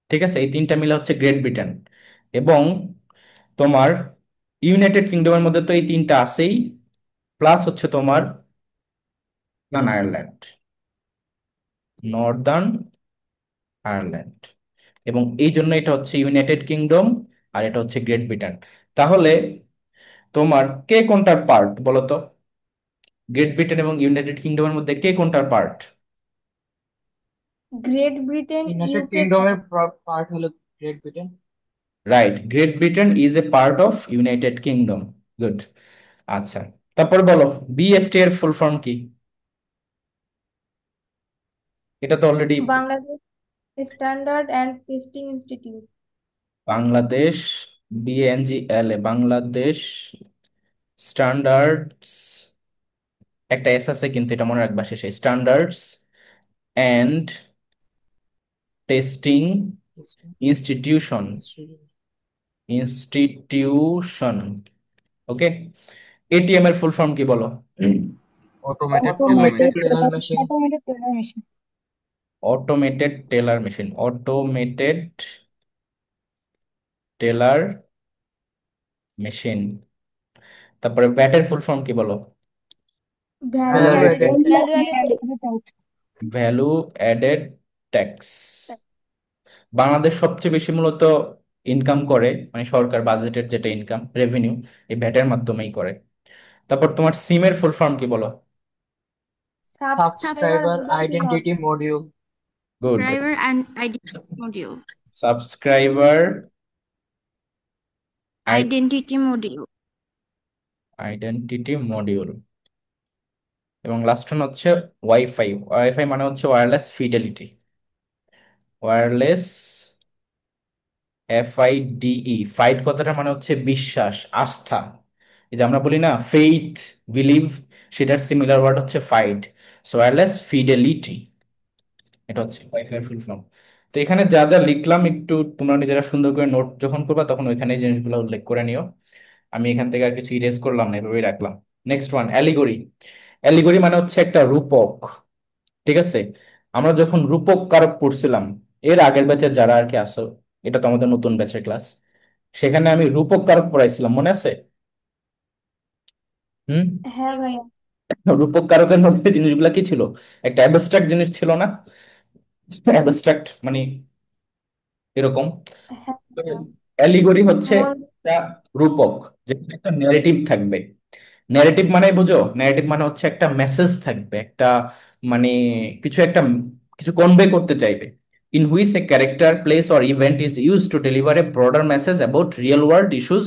ঠিক আছে, এই তিনটা মিলে হচ্ছে গ্রেট ব্রিটেন। এবং তোমার ইউনাইটেড কিংডমের মধ্যে তো এই তিনটা আছেই, প্লাস হচ্ছে তোমার নর্দার্ন আয়ারল্যান্ড, নর্দার্ন আয়ারল্যান্ড। এবং এই জন্য এটা হচ্ছে ইউনাইটেড কিংডম আর এটা হচ্ছে গ্রেট ব্রিটেন। তাহলে তোমার কে কোনটার পার্ট বলো তো? গ্রেট ব্রিটেন এবং ইউনাইটেড কিংডমের মধ্যে কে কোনটার part? Great Britain United UK কিংডমের পার্ট হলো Great Britain. Right, Great Britain is a part of United Kingdom. Good. আচ্ছা, তারপর বলো BST এর ফুল ফর্ম কি? এটা তো already. Bangladesh standard and testing institute. Bangladesh, BANGLA, Bangladesh standards, একটা এস আছে কিন্তু এটা মনে রাখবা শেষে, standards and testing institution. Institution, okay. ATM এর ফুল ফর্ম কি বলো? Automated teller automated machine. Teller machine. Automated teller machine. Automated teller machine, automated teller machine. তারপরে ব্যাটের ফুল ফর্ম কি বলো? Value value value added added value tax. Added value added tax. Bangladesh সবচেয়ে বেশি মূলত ইনকাম করে, মানে সরকার বাজেটের যেটা ইনকাম রেভিনিউ, এই ভ্যাটের মাধ্যমেই করে। তারপর তোমার সিমের ফুল ফর্ম কি বলো? Subscriber subscriber identity mod. Identity module. Good. Driver and ID module. Subscriber Identity module. Identity module. এবং লাস্ট ওয়ান হচ্ছে ওয়াইফাই। ওয়াইফাই মানে হচ্ছে wireless fidelity. Wireless FIDE, fight কথাটা মানে হচ্ছে বিশ্বাস, আস্থা। এই যে আমরা বলি না ফেইথ, বিলিভ, সেটার সিমিলার ওয়ার্ড হচ্ছে ফাইট। সো ওয়্যারলেস ফিডেলিটি, এটা হচ্ছে ওয়াইফাই ফুল ফর্ম। তো এখানে যা যা লিখলাম একটু তোমরা নিজেরা সুন্দর করে নোট যখন করবা তখন ওইখানে এই জিনিসগুলো উল্লেখ করে নিও। আমি এখান থেকে আর কিছু ইরেজ করলাম না, এভাবেই রাখলাম। Next one, allegory. অ্যালিগরি মানে হচ্ছে একটা রূপক। ঠিক আছে, আমরা যখন রূপক কারক পড়ছিলাম এর আগের ব্যাচের যারা আর কি আসো, এটা তো আমাদের নতুন ব্যাচের ক্লাস, সেখানে আমি রূপক কারক পড়াইছিলাম, মনে আছে? হুম। হ্যাঁ ভাইয়া। রূপক কারকের মধ্যে জিনিসগুলা কি ছিল? একটা অ্যাবস্ট্রাক্ট জিনিস ছিল না? অ্যাবস্ট্রাক্ট মানে এরকম। হ্যাঁ ভাইয়া। অ্যালিগরি হচ্ছে যেমন একটা রূপক, যেখানে একটা ন্যারেটিভ থাকবে। ন্যারেটিভ মানে বুঝো, ন্যারেটিভ মানে হচ্ছে একটা মেসেজ থাকবে, একটা মানে কিছু একটা কিছু কনভে করতে চাইবে। In which a character, place or event is use to deliver A broader message about real world issues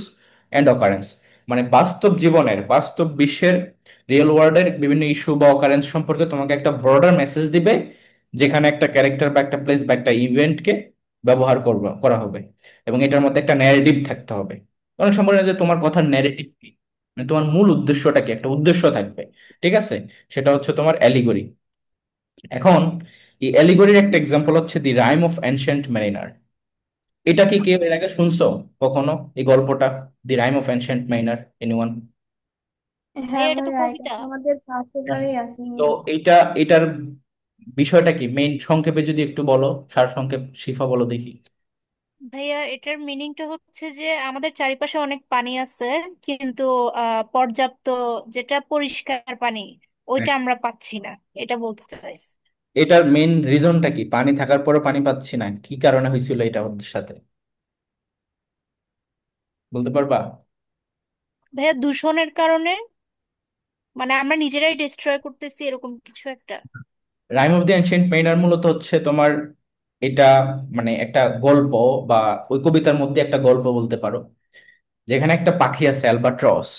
and occurrence. মানে বাস্তব জীবনের, বাস্তব বিশ্বের, রিয়েল ওয়ার্ল্ডের বিভিন্ন ইস্যু বা অকারেন্স সম্পর্কে তোমাকে একটা ব্রডার মেসেজ দিবে, যেখানে একটা ক্যারেক্টার বা একটা প্লেস বা একটা ইভেন্টকে ব্যবহার করা হবে, এবং এটার মধ্যে একটা ন্যারেটিভ থাকতে হবে। অনেক সময় বলে যে তোমার কথার ন্যারেটিভ কি, মানে তোমার মূল উদ্দেশ্যটা কি, একটা উদ্দেশ্য থাকবে। ঠিক আছে, সেটা হচ্ছে তোমার অ্যালিগরি। এখন এই অ্যালিগরির একটা এক্সাম্পল হচ্ছে the rime of ancient mariner. এটা কি কেউ এর আগে শুনছো কখনো, এই গল্পটা, the rime of ancient mariner? Anyone? হ্যাঁ ভাইয়া, এটা তো আমাদের পাশেরবারই আছে তো ইংলিশ। এটার বিষয়টা কি মেইন সংক্ষেপে যদি একটু বলো, সার সংক্ষেপ শিফা বলো দেখি। ভাইয়া, এটার মিনিংটা হচ্ছে যে আমাদের চারিপাশে অনেক পানি আছে, কিন্তু পর্যাপ্ত যেটা পরিষ্কার পানি হ্যাঁ। ওইটা আমরা পাচ্ছি না, এটা বলতে চাইছি। এটার মেইন রিজনটা কি? পানি থাকার পরও পানি পাচ্ছি না, কি কারণে হয়েছিল এটা ওদের সাথে, বলতে পারবা? ভাইয়া, দূষণের কারণে, মানে আমরা নিজেরাই ডিস্ট্রয় করতেছি এরকম কিছু একটা। Rime of the ancient mariner মূলত হচ্ছে তোমার এটা মানে একটা গল্প, বা ওই কবিতার মধ্যে একটা গল্প বলতে পারো, যেখানে একটা পাখি আছে অ্যালবাট্রস।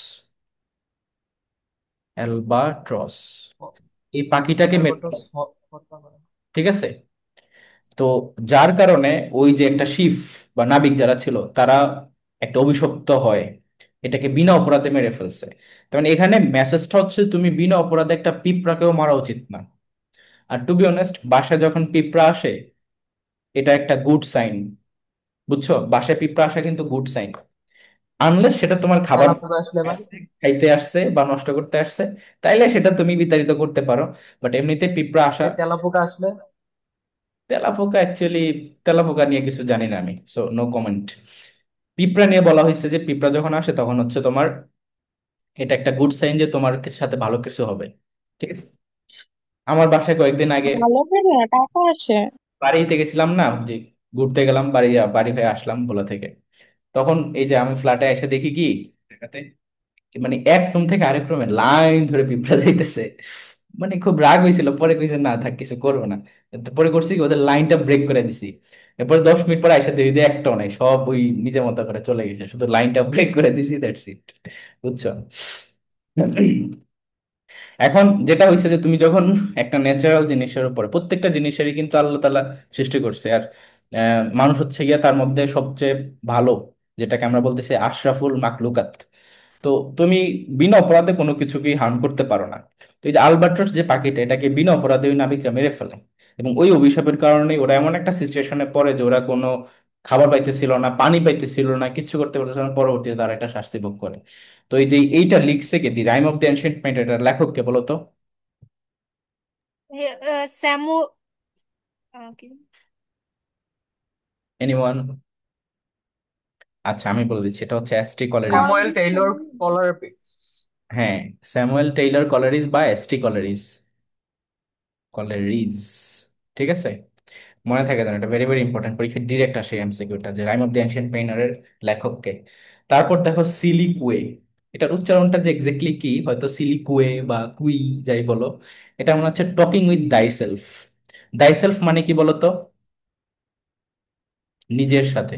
অ্যালবাট্রস, এই পাখিটাকে মেরে অ্যালবার্টাস ফেলছে। ঠিক আছে, তো যার কারণে ওই যে একটা শিপ বা নাবিক যারা ছিল তারা একটা অভিশপ্ত হয়, এটাকে বিনা অপরাধে মেরে ফেলছে। তার মানে এখানে মেসেজটা হচ্ছে তুমি বিনা অপরাধে একটা পিঁপড়াকেও মারা উচিত না। আর টু বি অনেস্ট, বাসায় যখন পিঁপড়া আসে এটা একটা গুড সাইন। বুঝছো, বাসায় পিঁপড়া আসা কিন্তু গুড সাইন, আনলেস সেটা তোমার খাবার তেলাপোকা আসলে ভাই? আসছে, খাইতে আসছে বা নষ্ট করতে আসছে, তাইলে সেটা তুমি বিতাড়িত করতে পারো। বাট এমনিতে পিঁপড়া আসা। এই তেলাপোকা আসলে? তেলাপোকা অ্যাকচুয়ালি, তেলাপোকা নিয়ে কিছু জানি না আমি, সো নো কমেন্ট। পিঁপড়া নিয়ে বলা হয়েছে যে পিঁপড়া যখন আসে তখন হচ্ছে তোমার এটা একটা গুড সাইন যে তোমার সাথে ভালো কিছু হবে। ঠিক আছে, আমার বাসায় কয়েকদিন আগে ভালো করে না, টাকা আসে। বাড়িতে গেছিলাম না, যে ঘুরতে গেলাম, বাড়ি বাড়ি হয়ে আসলাম ভোলা থেকে, তখন এই যে আমি ফ্ল্যাটে এসে দেখি কি ঢাকাতে, মানে এক রুম থেকে আরেক রুমে লাইন ধরে পিঁপড়া যাইতেছে। মানে খুব রাগ হয়েছিল, পরে কইছে না থাক কিছু করবো না। তো পরে করছি কি, ওদের লাইনটা ব্রেক করে দিছি। এরপর 10 মিনিট পরে আইসা দেখি যে একটাও নাই, সব ওই নিজের মতো করে চলে গেছে, শুধু লাইনটা ব্রেক করে দিছি, দ্যাটস ইট। বুঝছো? এখন যেটা হয়েছে যে তুমি যখন একটা ন্যাচারাল জিনিসের উপরে, প্রত্যেকটা জিনিসেরই কিন্তু আল্লাহ তাআলা সৃষ্টি করছে, আর মানুষ হচ্ছে গিয়া তার মধ্যে সবচেয়ে ভালো, যেটাকে আমরা বলতেছি আশরাফুল মাকলুকাত। তো তুমি বিনা অপরাধে কোনো কিছুকে হার্ম করতে পারো না। তো এই যে আলবাট্রস যে পাখিটা, এটাকে বিনা অপরাধে ওই নাবিকরা মেরে ফেলে, এবং ওই অভিশাপের কারণে ওরা এমন একটা সিচুয়েশনে পড়ে যে ওরা কোনো খাবার পাইতেছিল না, পানি পাইতেছিল না, কিছু করতে পারতেছিল না, পরবর্তীতে তারা একটা শাস্তি ভোগ করে। তো এই যে এইটা লিখছে কে, the rime of the ancient mariner, এটার লেখক কে বলো তো? স্যামু কি? এনিওয়ান? আচ্ছা আমি বলে দিচ্ছি, এটা হচ্ছে এসটি কলারিজ। পল স্যামুয়েল টেইলর ডিকম্যান। কলারপিটস। হ্যাঁ, স্যামুয়েল টেইলর কলারিজ বা এসটি কলারিজ, কলারিজ। ঠিক আছে, মনে থাকে যেন, এটা ভেরি ভেরি ইম্পর্টেন্ট, পরীক্ষায় ডিরেক্ট আসে এমসিকিউটা, যে রাইম অফ দি অ্যানশিয়েন্ট মেরিনারের লেখককে। তারপর দেখো সিলিক ওয়ে। এটার উচ্চারণটা যে এক্স্যাক্টলি কি, হয়তো সিলিকুয়ে বা কুই যাই বলো, এটা মনে হচ্ছে টকিং উইথ দাইসেলফ। দাইসেলফ মানে কি বলতো? নিজের সাথে।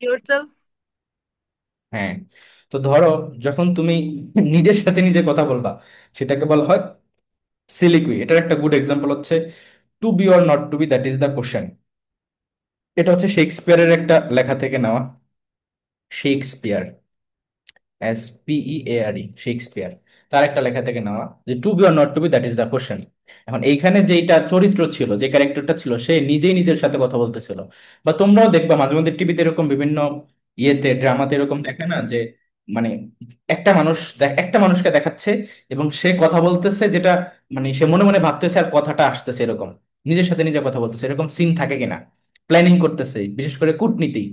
yourself. হ্যাঁ। তো ধরো, যখন তুমি নিজের সাথে নিজে কথা বলবা, সেটাকে বলা হয় সিলিকুই। এটার একটা গুড এক্সাম্পল হচ্ছে to be or not to be, that is the question. এটা হচ্ছে শেক্সপিয়ারের একটা লেখা থেকে নেওয়া। শেক্সপিয়ার, SPEARE, শেক্সপিয়ার, তার একটা লেখা থেকে নেওয়া, যে to be or not to be, that is the question. এখন এইখানে যেটা চরিত্র ছিল, যে ক্যারেক্টারটা ছিল, সে নিজেই নিজের সাথে কথা বলতেছিল। বা তোমরাও দেখবা মাঝে মধ্যে টিভিতে এরকম বিভিন্ন ইয়েতে, ড্রামাতে এরকম দেখে না, যে মানে একটা মানুষকে দেখাচ্ছে এবং সে কথা বলতেছে, যেটা মানে সে মনে মনে ভাবতেছে আর কথাটা আসতেছে এরকম, নিজের সাথে নিজে কথা বলতেছে, এরকম সিন থাকে কিনা? প্ল্যানিং করতেছে, বিশেষ করে কূটনীতি,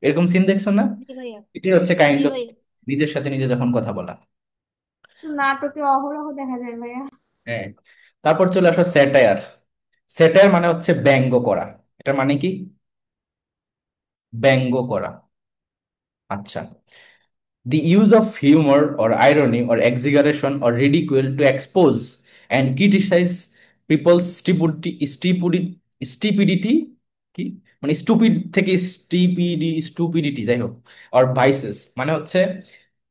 এরকম সিন দেখছো না? জি ভাইয়া। এটাই হচ্ছে জি কাইন্ড অফ ভাইয়া। নিজের সাথে নিজে যখন কথা বলা। নাটকে অহরহ দেখা যায় ভাইয়া। হ্যাঁ। তারপর চলে আসো স্যাটায়ার। স্যাটায়ার মানে হচ্ছে ব্যঙ্গ করা। এটা মানে কি? ব্যঙ্গ করা। আচ্ছা। The use of humor or irony or exaggeration or ridicule to expose and criticize people's stupidity কি, মানে স্টুপিড থেকে স্টুপিডিটি যাই হোক, আর ভাইসেস, মানে হচ্ছে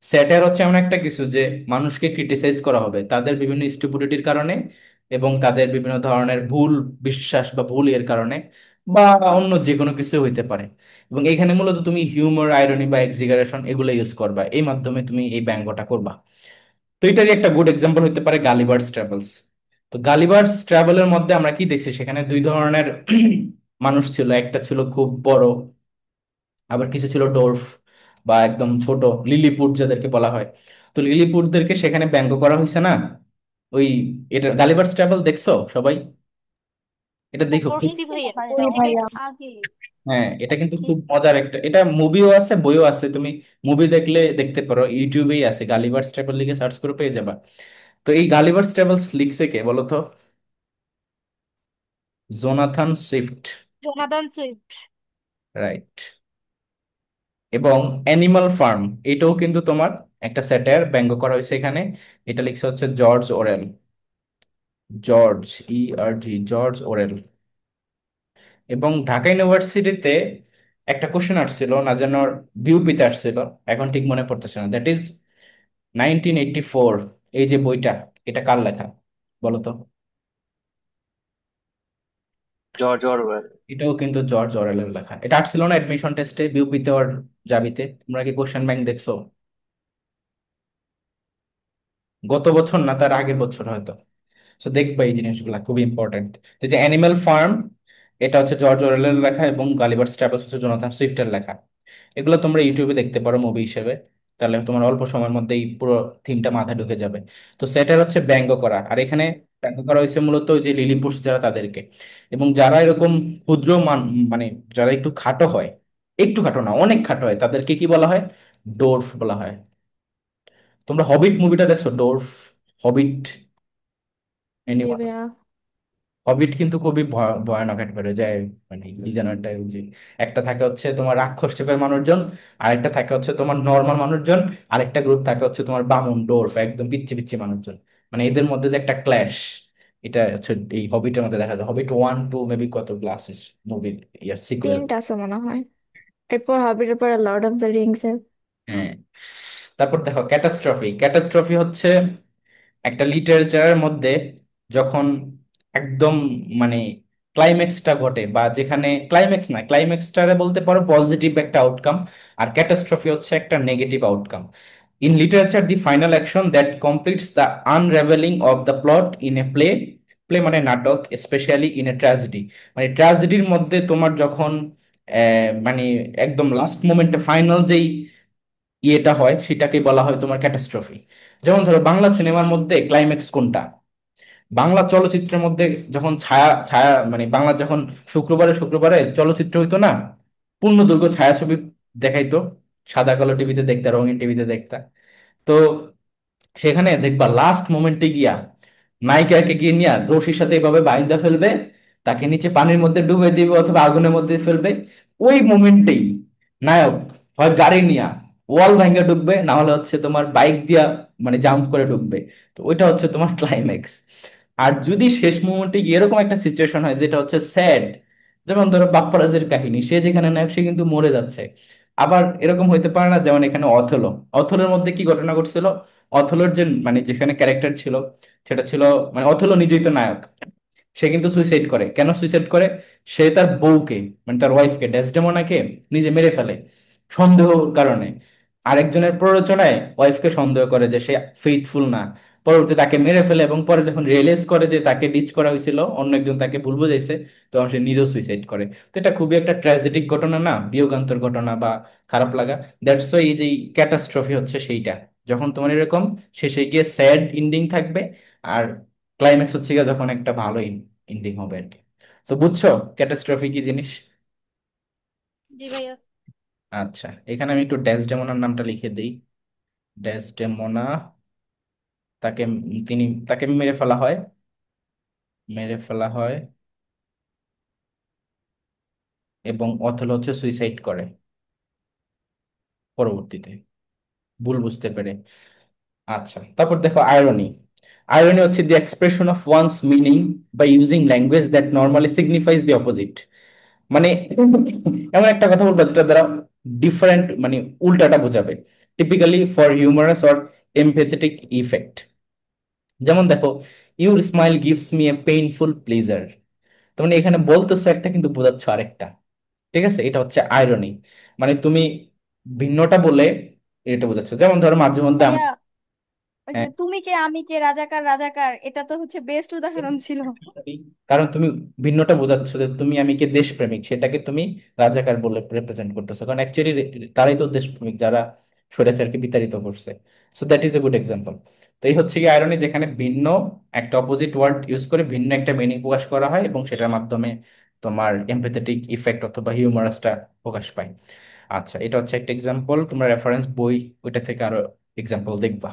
স্যাটায়ার হচ্ছে এমন একটা কিছু যে মানুষকে ক্রিটিসাইজ করা হবে তাদের বিভিন্ন স্টুপিডিটির কারণে, এবং তাদের বিভিন্ন ধরনের ভুল বিশ্বাস বা ভুল এর কারণে, বা অন্য যে কোনো কিছু হইতে পারে। এবং এখানে মূলত তুমি হিউমার, আইরনি বা এক্সিগারেশন এগুলো ইউজ করবা, এই মাধ্যমে তুমি এই ব্যঙ্গটা করবা। তো এটারই একটা গুড এক্সাম্পল হতে পারে গালিভার্স ট্রাভেলস। তো গালিভার্স ট্রাভেলের মধ্যে আমরা কি দেখছি, সেখানে দুই ধরনের মানুষ ছিল। একটা ছিল খুব বড়, আবার কিছু ছিল ডোর্ফ বা একদম ছোট, লিলিপুট যাদেরকে বলা হয়। তো লিলিপুটদেরকে সেখানে ব্যঙ্গ করা হয়েছে না? ওই, এটা গালিভার্স ট্রাভেল দেখছো সবাই? এটা দেখো খুব, পড়ছি ভাইয়া, ওই অনেক ভাইয়া আগে। হ্যাঁ এটা কিন্তু খুব মজার একটা, এটা মুভিও আছে বইও আছে, তুমি মুভি দেখলে দেখতে পারো, ইউটিউবেই আছে, গালিভার্স ট্রাভেল লিখে সার্চ করে পেয়ে যাবা। তো এই গালিভার্স ট্রাভেলস লিখছে কে বলো তো? Jonathan Swift. Jonathan Swift. Right. এবং অ্যানিমাল ফার্ম, এটাও কিন্তু তোমার একটা স্যাটায়ার, ব্যঙ্গ করা হয়েছে এখানে। এটা লিখছে হচ্ছে George Worrell. George, George Worrell. এবং ঢাকা ইউনিভার্সিটিতে একটা কোশ্চেন আসছিল, না যেন বিউপিতে আসছিল, এখন ঠিক মনে পড়তেছে না, দ্যাট ইজ 1984। এই যে বইটা, এটা কার লেখা বলো তো? George Orwell. এটাও কিন্তু জর্জ অরেলের লেখা। এটা আসছিল না এডমিশন টেস্টে, বিউপিতে আর জাবিতে? তোমরা কি কোশ্চেন ব্যাংক দেখছো? গত বছর না, তার আগের বছর হয়তো। তো দেখবা এই জিনিসগুলা খুবই ইম্পর্টেন্ট। এই যে অ্যানিমাল ফার্ম, এটা হচ্ছে জর্জ অরেলের লেখা, এবং গালিভার্স ট্রাভেলস হচ্ছে জোনাথন সুইফটের লেখা। এগুলো তোমরা ইউটিউবে দেখতে পারো মুভি হিসেবে, তাহলে তোমার অল্প সময়ের মধ্যেই পুরো থিমটা মাথায় ঢুকে যাবে। তো সেটার হচ্ছে ব্যঙ্গ করা, আর এখানে ব্যঙ্গ করা হয়েছে মূলত ওই যে লিলিপুট যারা, তাদেরকে। এবং যারা এরকম ক্ষুদ্র মানে যারা একটু খাটো হয়, একটু খাটো না অনেক খাটো হয়, তাদেরকে কি বলা হয়? ডোর্ফ বলা হয়। তোমরা হবিট মুভিটা দেখছো? ডোর্ফ, হবিট, জি ভাইয়া। হবিট কিন্তু খুবই ভয়ানক একবারে যায়, মানে কি যেন একটা, ওই যে একটা থাকে হচ্ছে তোমার রাক্ষস টাইপের মানুষজন, আরেকটা থাকে হচ্ছে তোমার নর্মাল মানুষজন, আরেকটা গ্রুপ থাকে হচ্ছে তোমার বামুন ডোরফ, একদম পিচ্ছি পিচ্ছি মানুষজন। মানে এদের মধ্যে যে একটা ক্ল্যাশ, এটা হচ্ছে এই হবিটের মধ্যে দেখা যায়। হবিট 1 2 মেবি কত ক্লাস মুভির, ইয়ার সিকুয়েল। তিনটা আছে মনে হয়, এরপর হবিটের পরে লর্ড অফ দ্য রিংস এর। হ্যাঁ। তারপর দেখো ক্যাটাস্ট্রফি। ক্যাটাস্ট্রফি হচ্ছে একটা লিটারেচারের মধ্যে যখন একদম মানে ক্লাইম্যাক্সটা ঘটে, বা যেখানে ক্লাইম্যাক্স না, ক্লাইম্যাক্সটারে বলতে পারো পজিটিভ একটা আউটকাম, আর ক্যাটাস্ট্রফি হচ্ছে একটা negative outcome. In literature the final action that completes the unraveling of the plot in a play. Play মানে নাটক, স্পেশালি ইন এ ট্র্যাজেডি। মানে ট্র্যাজেডির মধ্যে তোমার যখন মানে একদম লাস্ট মোমেন্টে ফাইনাল যেই ইয়েটা হয়, সেটাকে বলা হয় তোমার ক্যাটাস্ট্রফি। যেমন ধরো বাংলা সিনেমার মধ্যে ক্লাইম্যাক্স কোনটা? বাংলা চলচ্চিত্রের মধ্যে যখন ছায়া ছায়া মানে বাংলা যখন শুক্রবারে শুক্রবারে চলচ্চিত্র হইতো না, পূর্ণদৈর্ঘ্য ছায়াছবি দেখাইতো, সাদা কালো টিভিতে দেখতা, রঙিন টিভিতে দেখতা। তো সেখানে দেখবা লাস্ট মোমেন্টে গিয়া নায়িকাকে গিয়ে নিয়ে রশির সাথে এভাবে বাইন্ধা ফেলবে, তাকে নিচে পানির মধ্যে ডুবে দিবে অথবা আগুনের মধ্যে ফেলবে। ওই মোমেন্টেই নায়ক হয় গাড়ি নিয়া ওয়াল ভাঙে ঢুকবে, না হলে হচ্ছে তোমার বাইক দিয়া মানে জাম্প করে ঢুকবে। তো ওইটা হচ্ছে তোমার ক্লাইম্যাক্স। আর যদি শেষ মুহূর্তে গিয়ে এরকম একটা সিচুয়েশন হয় যেটা হচ্ছে স্যাড, যেমন ধরো বাপ্পারাজের কাহিনী, সে যেখানে নায়ক সে কিন্তু মরে যাচ্ছে। আবার এরকম হইতে পারে না, যেমন এখানে অথলো, অথলোর মধ্যে কি ঘটনা ঘটছিল, অথলোর যে মানে যেখানে ক্যারেক্টার ছিল সেটা ছিল মানে অথলো নিজেই তো নায়ক। সে কিন্তু সুইসাইড করে, কেন সুইসাইড করে? সে তার বউকে মানে তার ওয়াইফকে ডেসডেমোনাকে নিজে মেরে ফেলে সন্দেহর কারণে। আরেকজনের প্ররোচনায় ওয়াইফকে সন্দেহ করে যে সে ফেইথফুল না, পরবর্তী তাকে মেরে ফেলে, এবং পরে যখন রিয়েলাইজ করে যে তাকে ডিচ করা হয়েছিল, অন্য একজন তাকে ভুল বুঝাইছে, তখন সে নিজেও সুইসাইড করে। তো এটা খুবই একটা ট্র্যাজেডিক ঘটনা না, বিয়োগান্তর ঘটনা বা খারাপ লাগা। দ্যাটস ওয়াই এই যে ক্যাটাস্ট্রফি হচ্ছে সেইটা, যখন তোমার এরকম শেষে গিয়ে স্যাড এন্ডিং থাকবে, আর ক্লাইম্যাক্স হচ্ছে গিয়ে যখন একটা ভালো এন্ডিং হবে আর কি। তো বুঝছো ক্যাটাস্ট্রফি কি জিনিস? জি ভাইয়া। আচ্ছা, এখানে আমি একটু ডেসডেমোনার নামটা লিখে দিই। ডেসডেমোনা, তাকে তাকে মেরে ফেলা হয়, মেরে ফেলা হয়, এবং অথেলো হচ্ছে সুইসাইড করে পরবর্তীতে ভুল বুঝতে পেরে। আচ্ছা, তারপর দেখো আয়রনি। আয়রনি হচ্ছে the expression of one's meaning by using language that normally signifies the opposite. মানে এমন একটা কথা বলবো যেটা দ্বারা ডিফারেন্ট মানে উল্টাটা বোঝাবে, typically for humorous or empathetic effect. যেমন দেখো, your smile gives me a painful pleasure. তো মানে এখানে বলতেছো একটা কিন্তু বোঝাচ্ছ আরেকটা। ঠিক আছে, এটা হচ্ছে আয়রনি, মানে তুমি ভিন্নটা বলে এটা বোঝাচ্ছ। যেমন ধরো মাঝে মধ্যে ভাইয়া, ওই যে হ্যাঁ, তুমি কে আমি কে রাজাকার রাজাকার, এটা তো হচ্ছে বেস্ট উদাহরণ ছিল। কারণ তুমি ভিন্নটা বোঝাচ্ছ যে তুমি আমি কে দেশপ্রেমিক, সেটাকে তুমি রাজাকার বলে রিপ্রেজেন্ট করতেছো, কারণ অ্যাকচুয়ালি তারাই তো দেশপ্রেমিক যারা স্বৈরাচারকে বিতাড়িত করছে। So that is a good example. তো এই হচ্ছে কি আয়রনি, যেখানে ভিন্ন একটা অপোজিট ওয়ার্ড ইউজ করে ভিন্ন একটা মিনিং প্রকাশ করা হয়, এবং সেটার মাধ্যমে তোমার এমপ্যাথেটিক ইফেক্ট অথবা হিউমারাসটা প্রকাশ পায়। আচ্ছা, এটা হচ্ছে একটা এক্সাম্পল, তোমরা রেফারেন্স বই ওইটা থেকে আরো এক্সাম্পল দেখবা।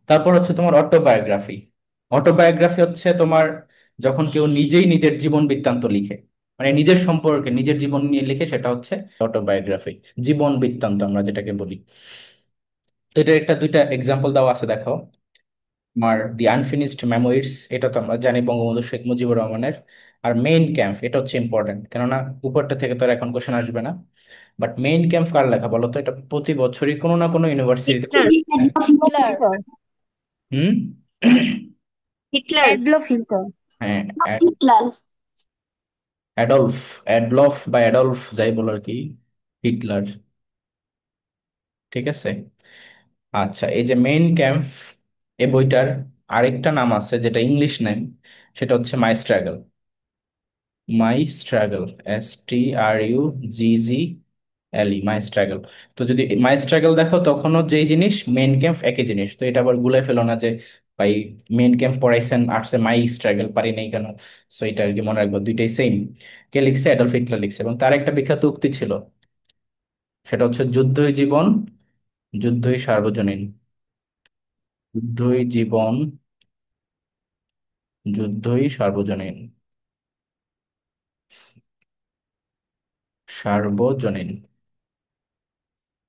তারপর হচ্ছে তোমার অটোবায়োগ্রাফি। অটোবায়োগ্রাফি হচ্ছে তোমার যখন কেউ নিজেই নিজের জীবন বৃত্তান্ত লিখে, মানে নিজের সম্পর্কে নিজের জীবন নিয়ে লিখে, সেটা হচ্ছে অটোবায়োগ্রাফি, জীবন বৃত্তান্ত আমরা যেটাকে বলি। তো এটা একটা দুইটা এক্সাম্পল দেওয়া আছে, দেখো। তোমার দি আনফিনিশড মেমোরিজ, এটা তো আমরা জানি বঙ্গবন্ধু শেখ মুজিবুর রহমানের। আর মেইন ক্যাম্প, এটা হচ্ছে ইম্পর্টেন্ট, কেননা উপরটা থেকে তো আর এখন কোশ্চেন আসবে না। বাট মেইন ক্যাম্প কার লেখা বলো তো? এটা প্রতি বছরই কোনো না কোনো ইউনিভার্সিটিতে। হিটলার। হিটলার। হুম। হিটলার। Adolf Hitler. হ্যাঁ, হিটলার। অ্যাডলফ, অ্যাডলফ বা অ্যাডলফ যাই বলো আর কি, হিটলার। ঠিক আছে। আচ্ছা, এই যে মেইন ক্যাম্প, এই বইটার আরেকটা নাম আছে যেটা ইংলিশ নেম, সেটা হচ্ছে মাই স্ট্রাগল। মাই স্ট্রাগল, STRUGGLE, মাই স্ট্রাগল। তো যদি মাই স্ট্রাগল দেখো, তখনও যেই জিনিস, মেইন ক্যাম্প একই জিনিস। তো এটা আবার গুলাই ফেলো না যে ভাই মেইন ক্যাম্প পড়াইছেন আর্টসে, মাই স্ট্রাগল পারি নাই কেন। সো এটা আর কি মনে রাখবো, দুইটাই সেম। কে লিখছে? অ্যাডলফ হিটলার লিখছে, এবং তার একটা বিখ্যাত উক্তি ছিল, সেটা হচ্ছে যুদ্ধই জীবন, যুদ্ধই সার্বজনীন। যুদ্ধই জীবন, যুদ্ধই সার্বজনীন, সার্বজনীন।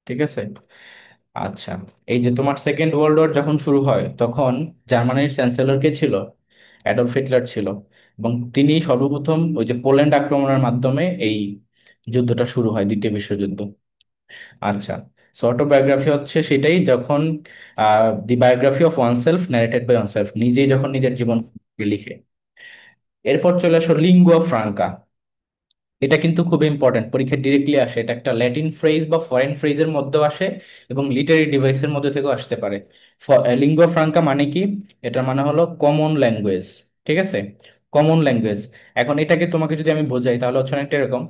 ঠিক আছে। আচ্ছা, এই যে তোমার সেকেন্ড ওয়ার্ল্ড ওয়ার যখন শুরু হয়, তখন জার্মানির চ্যান্সেলর কে ছিল? অ্যাডলফ হিটলার ছিল। এবং তিনি সর্বপ্রথম ওই যে পোল্যান্ড আক্রমণের মাধ্যমে এই যুদ্ধটা শুরু হয়, দ্বিতীয় বিশ্বযুদ্ধ। আচ্ছা, সো অটোবায়োগ্রাফি হচ্ছে সেটাই, যখন the biography of oneself narrated by oneself, নিজেই যখন নিজের জীবন লিখে। এরপর চলে আসো লিঙ্গুয়া ফ্রাঙ্কা। এটা কিন্তু খুব ইম্পর্টেন্ট, পরীক্ষা ডিরেক্টলি আসে, এটা একটা ল্যাটিন ফ্রেজ বা ফরেন ফ্রেজের মধ্যেও আসে, এবং লিটারি ডিভাইসের মধ্যে থেকেও আসতে পারে। লিঙ্গুয়া ফ্রাঙ্কা মানে কি? এটার মানে হলো কমন ল্যাঙ্গুয়েজ। ঠিক আছে, কমন ল্যাঙ্গুয়েজ। এখন এটাকে তোমাকে যদি আমি বোঝাই, তাহলে হচ্ছে অনেকটা এরকম,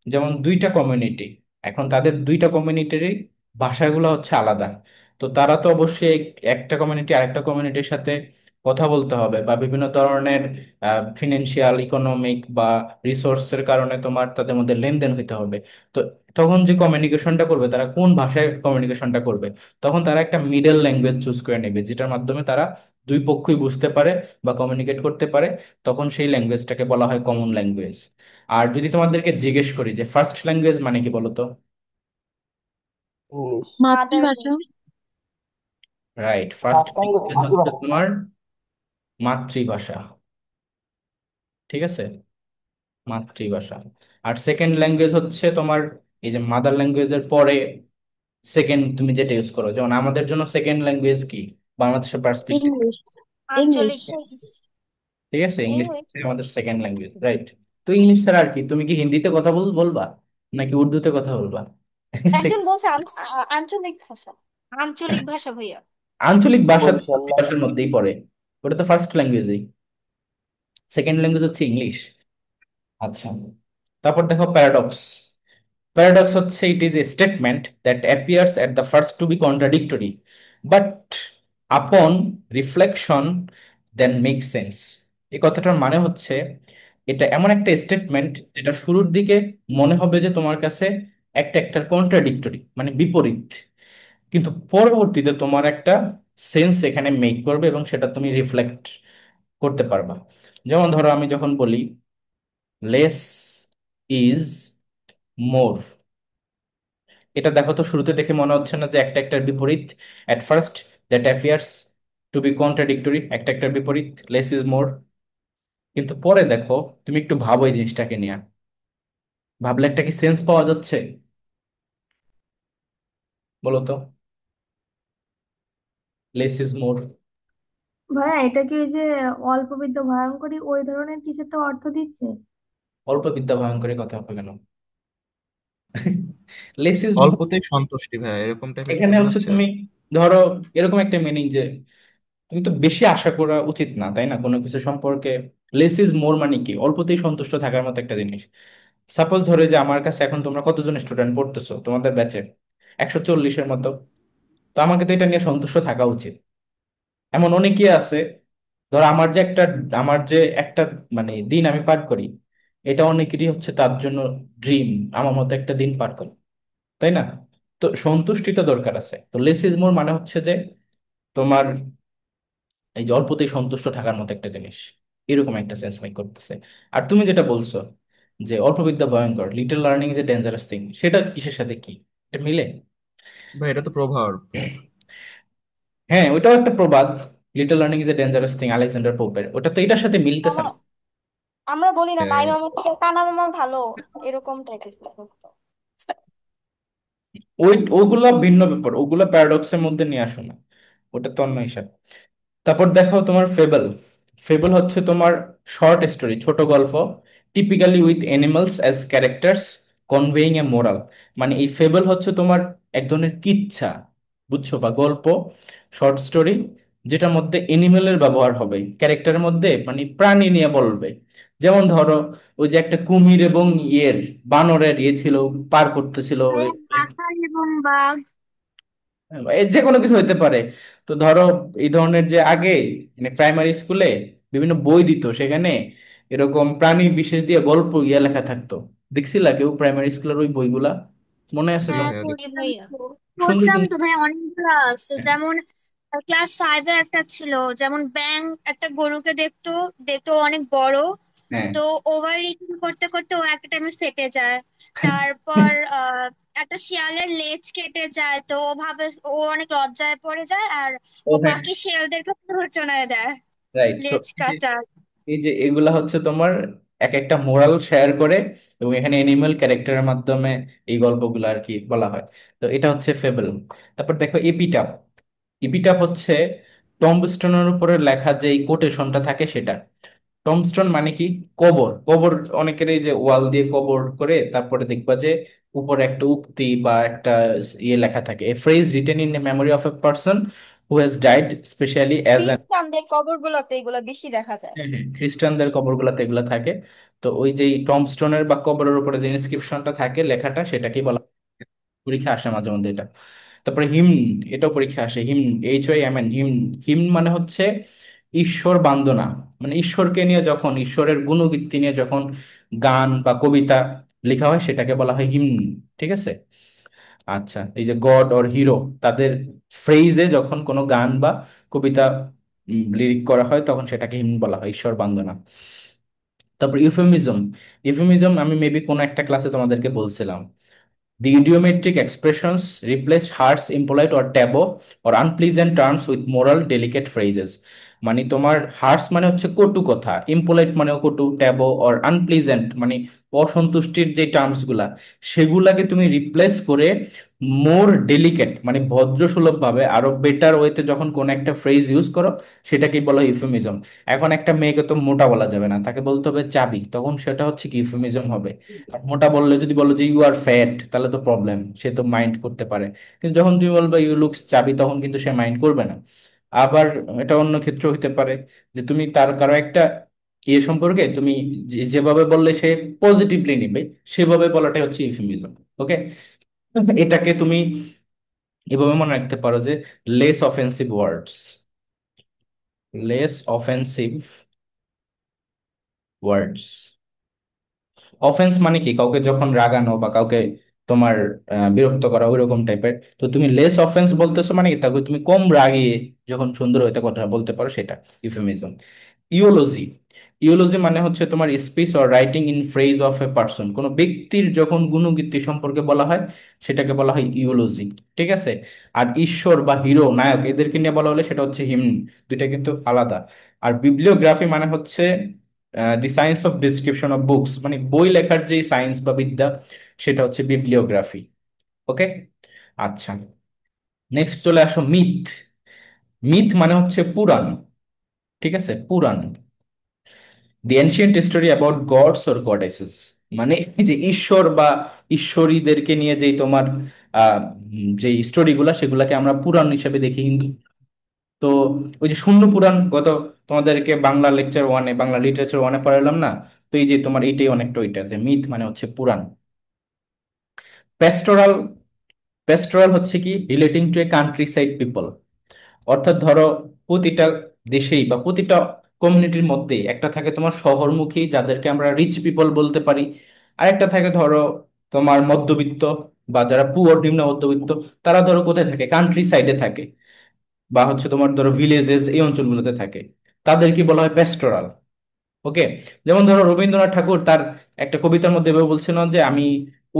যেমন দুইটা কমিউনিটি, এখন তাদের দুইটা কমিউনিটিরই ভাষাগুলো হচ্ছে আলাদা। তো তারা তো অবশ্যই একটা কমিউনিটি আরেকটা কমিউনিটির সাথে কথা বলতে হবে, বা বিভিন্ন ধরনের ফিনান্সিয়াল, ইকোনমিক বা রিসোর্সের কারণে তোমার তাদের মধ্যে লেনদেন হইতে হবে। তো তখন যে কমিউনিকেশনটা করবে, তারা কোন ভাষায় কমিউনিকেশনটা করবে? তখন তারা একটা মিডল ল্যাঙ্গুয়েজ চুজ করে নেবে, যেটার মাধ্যমে তারা দুই পক্ষই বুঝতে পারে বা কমিউনিকেট করতে পারে। তখন সেই ল্যাঙ্গুয়েজটাকে বলা হয় কমন ল্যাঙ্গুয়েজ। আর যদি তোমাদেরকে জিজ্ঞেস করি যে ফার্স্ট ল্যাঙ্গুয়েজ মানে কি বলো তো? ইংলিশ। মাদার মাতৃভাষা। Right, first first language language হচ্ছে মাতৃভাষা। তোমার মাতৃভাষা। ঠিক আছে, মাতৃভাষা। আর সেকেন্ড ল্যাঙ্গুয়েজ হচ্ছে তোমার এই যে মাদার ল্যাঙ্গুয়েজের পরে সেকেন্ড তুমি যেটা ইউজ করো, যেমন আমাদের জন্য সেকেন্ড ল্যাঙ্গুয়েজ কি বাংলাদেশের পার্সপেক্টিভ। English. English. আঞ্চলিক ঠিক আছে, ইংলিশ ইংলিশ। হচ্ছে আমাদের সেকেন্ড ল্যাঙ্গুয়েজ, রাইট। তো ইংলিশ ছাড়া আর কি, তুমি কি হিন্দিতে কথা বলবা নাকি উর্দুতে কথা বলবা? একজন বলছে আঞ্চলিক ভাষা। আঞ্চলিক ভাষা ভাইয়া। আঞ্চলিক ভাষা তো বরিশাল মাতৃভাষার মধ্যেই পড়ে, ওটা তো ফার্স্ট ল্যাঙ্গুয়েজই। সেকেন্ড ল্যাঙ্গুয়েজ হচ্ছে ইংলিশ। আচ্ছা, তারপর দেখো প্যারাডক্স। প্যারাডক্স হচ্ছে it is a statement that appears at the first to be contradictory but upon reflection then make sense. এই কথাটার মানে হচ্ছে এটা এমন একটা স্টেটমেন্ট যেটা শুরুর দিকে মনে হবে যে তোমার কাছে একটা একটার কন্ট্রাডিক্টরি মানে বিপরীত, কিন্তু পরবর্তীতে তোমার একটা সেন্স এখানে মেক করবে এবং সেটা তুমি রিফ্লেক্ট করতে পারবা। যেমন ধরো আমি যখন বলি লেস ইজ মোর, এটা দেখো তো শুরুতে দেখে মনে হচ্ছে না যে একটা একটার বিপরীত? At first that appears to be contradictory, একটা একটার বিপরীত, লেস ইজ মোর। কিন্তু পরে দেখো, তুমি একটু ভাবো এই জিনিসটাকে নিয়ে, ভাবলে একটা কি সেন্স পাওয়া যাচ্ছে বলো তো? Less is more. ভাইয়া এটা কি ওই যে অল্প বিদ্যা ভয়ঙ্করী ওই ধরনের কিছু একটা অর্থ দিচ্ছে? অল্প বিদ্যা ভয়ঙ্করী কথা হবে কেন? লেস ইজ মোর অল্পতেই সন্তুষ্টি ভাই, এরকম টাইপের কিছু এখানে হচ্ছে বোঝাচ্ছে। তুমি ধরো এরকম একটা মিনিং যে তুমি তো বেশি আশা করা উচিত না, তাই না, কোনো কিছু সম্পর্কে। লেস ইজ মোর মানে কি? অল্পতেই সন্তুষ্ট থাকার মতো একটা জিনিস। সাপোজ ধরে যে আমার কাছে এখন তোমরা কতজন স্টুডেন্ট পড়তেছো তোমাদের ব্যাচে, 140-এর মতো। তো আমাকে তো এটা নিয়ে সন্তুষ্ট থাকা উচিত। এমন অনেকেই আছে, ধর আমার যে একটা মানে দিন আমি পার করি, এটা অনেকেরই হচ্ছে তার জন্য ড্রিম আমার মতো একটা দিন পার করি, তাই না? তো সন্তুষ্টিটা দরকার আছে। তো লেস ইজ মোর মানে হচ্ছে যে তোমার এই যে অল্পতেই সন্তুষ্ট থাকার মতো একটা জিনিস, এরকম একটা সেন্স মেক করতেছে। আর তুমি যেটা বলছো যে অল্প বিদ্যা ভয়ঙ্কর, little learning is a dangerous thing, সেটা কিসের সাথে কি এটা মিলে? ভাই এটা তো প্রভাব। হ্যাঁ, ওইটাও একটা প্রবাদ, little learning is a dangerous thing, Alexander পোপের। ওটা তো এটার সাথে মিলতেছে না। আমরা বলি না নাই হ্যাঁ, মামা থেকে কানা মামা ভালো, এরকম টাইপের। ওগুলা ভিন্ন ব্যাপার, ওগুলা প্যারাডক্সের মধ্যে নিয়ে আসো না, ওটা তো অন্য হিসাব। তারপর দেখো তোমার ফেবল। ফেবল হচ্ছে তোমার শর্ট স্টোরি, ছোট গল্প, typically with animals as characters conveying a moral. মানে এই ফেবল হচ্ছে তোমার এক ধরনের কিচ্ছা, বুঝছো, বা গল্প, শর্ট স্টোরি, যেটার মধ্যে এনিমেলের ব্যবহার হবে, ক্যারেক্টারের মধ্যে মানে প্রাণী নিয়ে বলবে। যেমন ধরো ওই যে একটা কুমির এবং বানরের ছিল, পার করতেছিল মাথায় এবং বাঘ। এর যে কোনো কিছু হইতে পারে। তো ধরো এই ধরনের যে আগে মানে প্রাইমারি স্কুলে বিভিন্ন বই দিত, সেখানে এরকম প্রাণী বিশেষ দিয়ে গল্প লেখা থাকতো। দেখছিলা কেউ প্রাইমারি স্কুলের ওই বইগুলা? মনে আছে হ্যাঁ হ্যাঁ, তোমার? ভাইয়া জি পড়তাম ভাইয়া। তো। সুন্দর পড়তাম সুন্দর। তো ভাই, অনেকগুলো আছে। যেমন ক্লাস 5-এ একটা ছিল, যেমন ব্যাং একটা গরুকে দেখতো, দেখতো অনেক বড়। হ্যাঁ। তো ওভার রিডিং করতে করতে ও একটা টাইমে ফেটে যায়। তারপর একটা শিয়ালের লেজ কেটে যায়, তো ও ভাবে, ও অনেক লজ্জায় পড়ে যায় আর ও ও হ্যাঁ, বাকি শিয়ালদেরকে প্ররোচনায় দেয় রাইট। তো লেজ কাটার। এই যে এগুলা হচ্ছে তোমার এক একটা মোরাল শেয়ার করে, এবং এখানে অ্যানিমাল ক্যারেক্টারের মাধ্যমে এই গল্পগুলো আর কি বলা হয়। তো এটা হচ্ছে ফেবল। তারপর দেখো এপিটাপ। এপিটাপ হচ্ছে টম্বস্টোনের উপরে লেখা যে কোটেশনটা থাকে সেটা। টম্বস্টোন মানে কি? কবর। কবর অনেকের এই যে ওয়াল দিয়ে কবর করে তারপরে দেখবা যে উপরে একটা উক্তি বা একটা লেখা থাকে, এ phrase written in memory of a person who has died specially as. খ্রিস্টানদের কবরগুলোতে এগুলো বেশি দেখা যায়। হ্যাঁ হ্যাঁ, খ্রিস্টানদের কবরগুলোতে এগুলো থাকে। তো ওই যে টমস্টোনের বা কবরের উপরে যে ইনস্ক্রিপশনটা থাকে, লেখাটা, সেটাকেই বলা হয়। পরীক্ষা আসে মাঝে মধ্যে এটা। তারপরে হিমন, এটাও পরীক্ষা আসে। HYMN, হিমন। হিমন মানে হচ্ছে ঈশ্বর বান্দনা, মানে ঈশ্বরকে নিয়ে যখন, ঈশ্বরের গুণকীর্তি নিয়ে যখন গান বা কবিতা লেখা হয় সেটাকে বলা হয় হিমন। ঠিক আছে। আচ্ছা, এই যে গড অর হিরো, তাদের ফ্রেজে যখন কোনো গান বা কবিতা লিরিক করা হয় তখন সেটাকে হিমন বলা হয়, ঈশ্বর বন্দনা। তারপর ইউফেমিজম। ইউফেমিজম আমি মেবি কোনো একটা ক্লাসে তোমাদেরকে বলছিলাম The idiomatic expressions replace harsh, impolite, or taboo or unpleasant terms with moral, delicate phrases. মানে তোমার হার্স মানে হচ্ছে কটু কথা, ইম্পোলাইট মানেও কটু, ট্যাবো অর আনপ্লিজেন্ট মানে অসন্তুষ্টির যে টার্মস গুলা সেগুলাকে তুমি রিপ্লেস করে মোর ডেলিকেট মানে ভদ্রসুলভ ভাবে আরো বেটার ওয়েতে যখন কোন একটা ফ্রেজ ইউজ করো সেটাকে বলা হয় ইউফেমিজম। এখন একটা মেয়েকে তো মোটা বলা যাবে না, তাকে বলতে হবে চাবি, তখন সেটা হচ্ছে কি ইউফেমিজম হবে। আর মোটা বললে যদি বলো যে ইউ আর ফ্যাট তাহলে তো প্রবলেম, সে তো মাইন্ড করতে পারে। কিন্তু যখন তুমি বলবে ইউ লুকস চাবি তখন কিন্তু সে মাইন্ড করবে না। আবার এটা অন্য ক্ষেত্র হতে পারে যে তুমি তার কারো একটা ইয়ে সম্পর্কে তুমি যেভাবে বললে সে পজিটিভলি নিবে সেভাবে বলাটাই হচ্ছে ইউফেমিজম। ওকে, এটাকে তুমি এভাবে মনে রাখতে পারো যে লেস অফেন্সিভ ওয়ার্ডস, লেস অফেন্সিভ ওয়ার্ডস। অফেন্স মানে কি, কাউকে যখন রাগানো বা কাউকে তোমার বিরক্ত করা ওইরকম টাইপের। তো তুমি লেস অফেন্স বলতেছো মানে কি, তাকে তুমি কম রাগিয়ে যখন সুন্দর হইতে কথা বলতে পারো সেটা ইউফেমিজম। ইওলজি, ইওলজি মানে হচ্ছে তোমার speech or writing in phrase of a person, কোনো ব্যক্তির যখন গুণকীর্তি সম্পর্কে বলা হয় সেটাকে বলা হয় ইওলজি। ঠিক আছে। আর ঈশ্বর বা হিরো নায়ক এদেরকে নিয়ে বলা হলে সেটা হচ্ছে হিমন। দুইটা কিন্তু আলাদা। আর বিবলিওগ্রাফি মানে হচ্ছে দি science of description of books, মানে বই লেখার যে সায়েন্স বা বিদ্যা সেটা হচ্ছে বিবলিওগ্রাফি। ওকে, আচ্ছা, নেক্সট চলে আসো মিথ। মিথ মানে হচ্ছে পুরাণ। ঠিক আছে, পুরাণ। The ancient story about gods or goddesses, মানে এই যে ঈশ্বর বা ঈশ্বরীদেরকে নিয়ে যেই তোমার যে স্টোরিগুলা সেগুলাকে আমরা পুরাণ হিসেবে দেখি হিন্দু। তো ওই যে শূন্য পুরাণ গত তোমাদেরকে বাংলা লেকচার ওয়ানে, বাংলা লিটারেচার ওয়ানে পড়ালাম না, তো এই যে তোমার এইটাই অনেকটা ওইটা যে মিথ মানে হচ্ছে পুরাণ। প্যাস্টোরাল, প্যাস্টোরাল হচ্ছে কি relating to a country side people, অর্থাৎ ধরো প্রতিটা দেশেই বা প্রতিটা কমিউনিটির মধ্যে একটা থাকে তোমার শহরমুখী যাদেরকে আমরা রিচ পিপল বলতে পারি, আরেকটা থাকে ধরো তোমার মধ্যবিত্ত বা যারা পুয়ার নিম্ন মধ্যবিত্ত, তারা ধরো কোথায় থাকে, কান্ট্রি সাইডে থাকে বা হচ্ছে তোমার ধরো ভিলেজেস এই অঞ্চলগুলোতে থাকে, তাদেরকে বলা হয় প্যাস্টোরাল। ওকে, যেমন ধরো রবীন্দ্রনাথ ঠাকুর তার একটা কবিতার মধ্যে এভাবে বলছিল যে আমি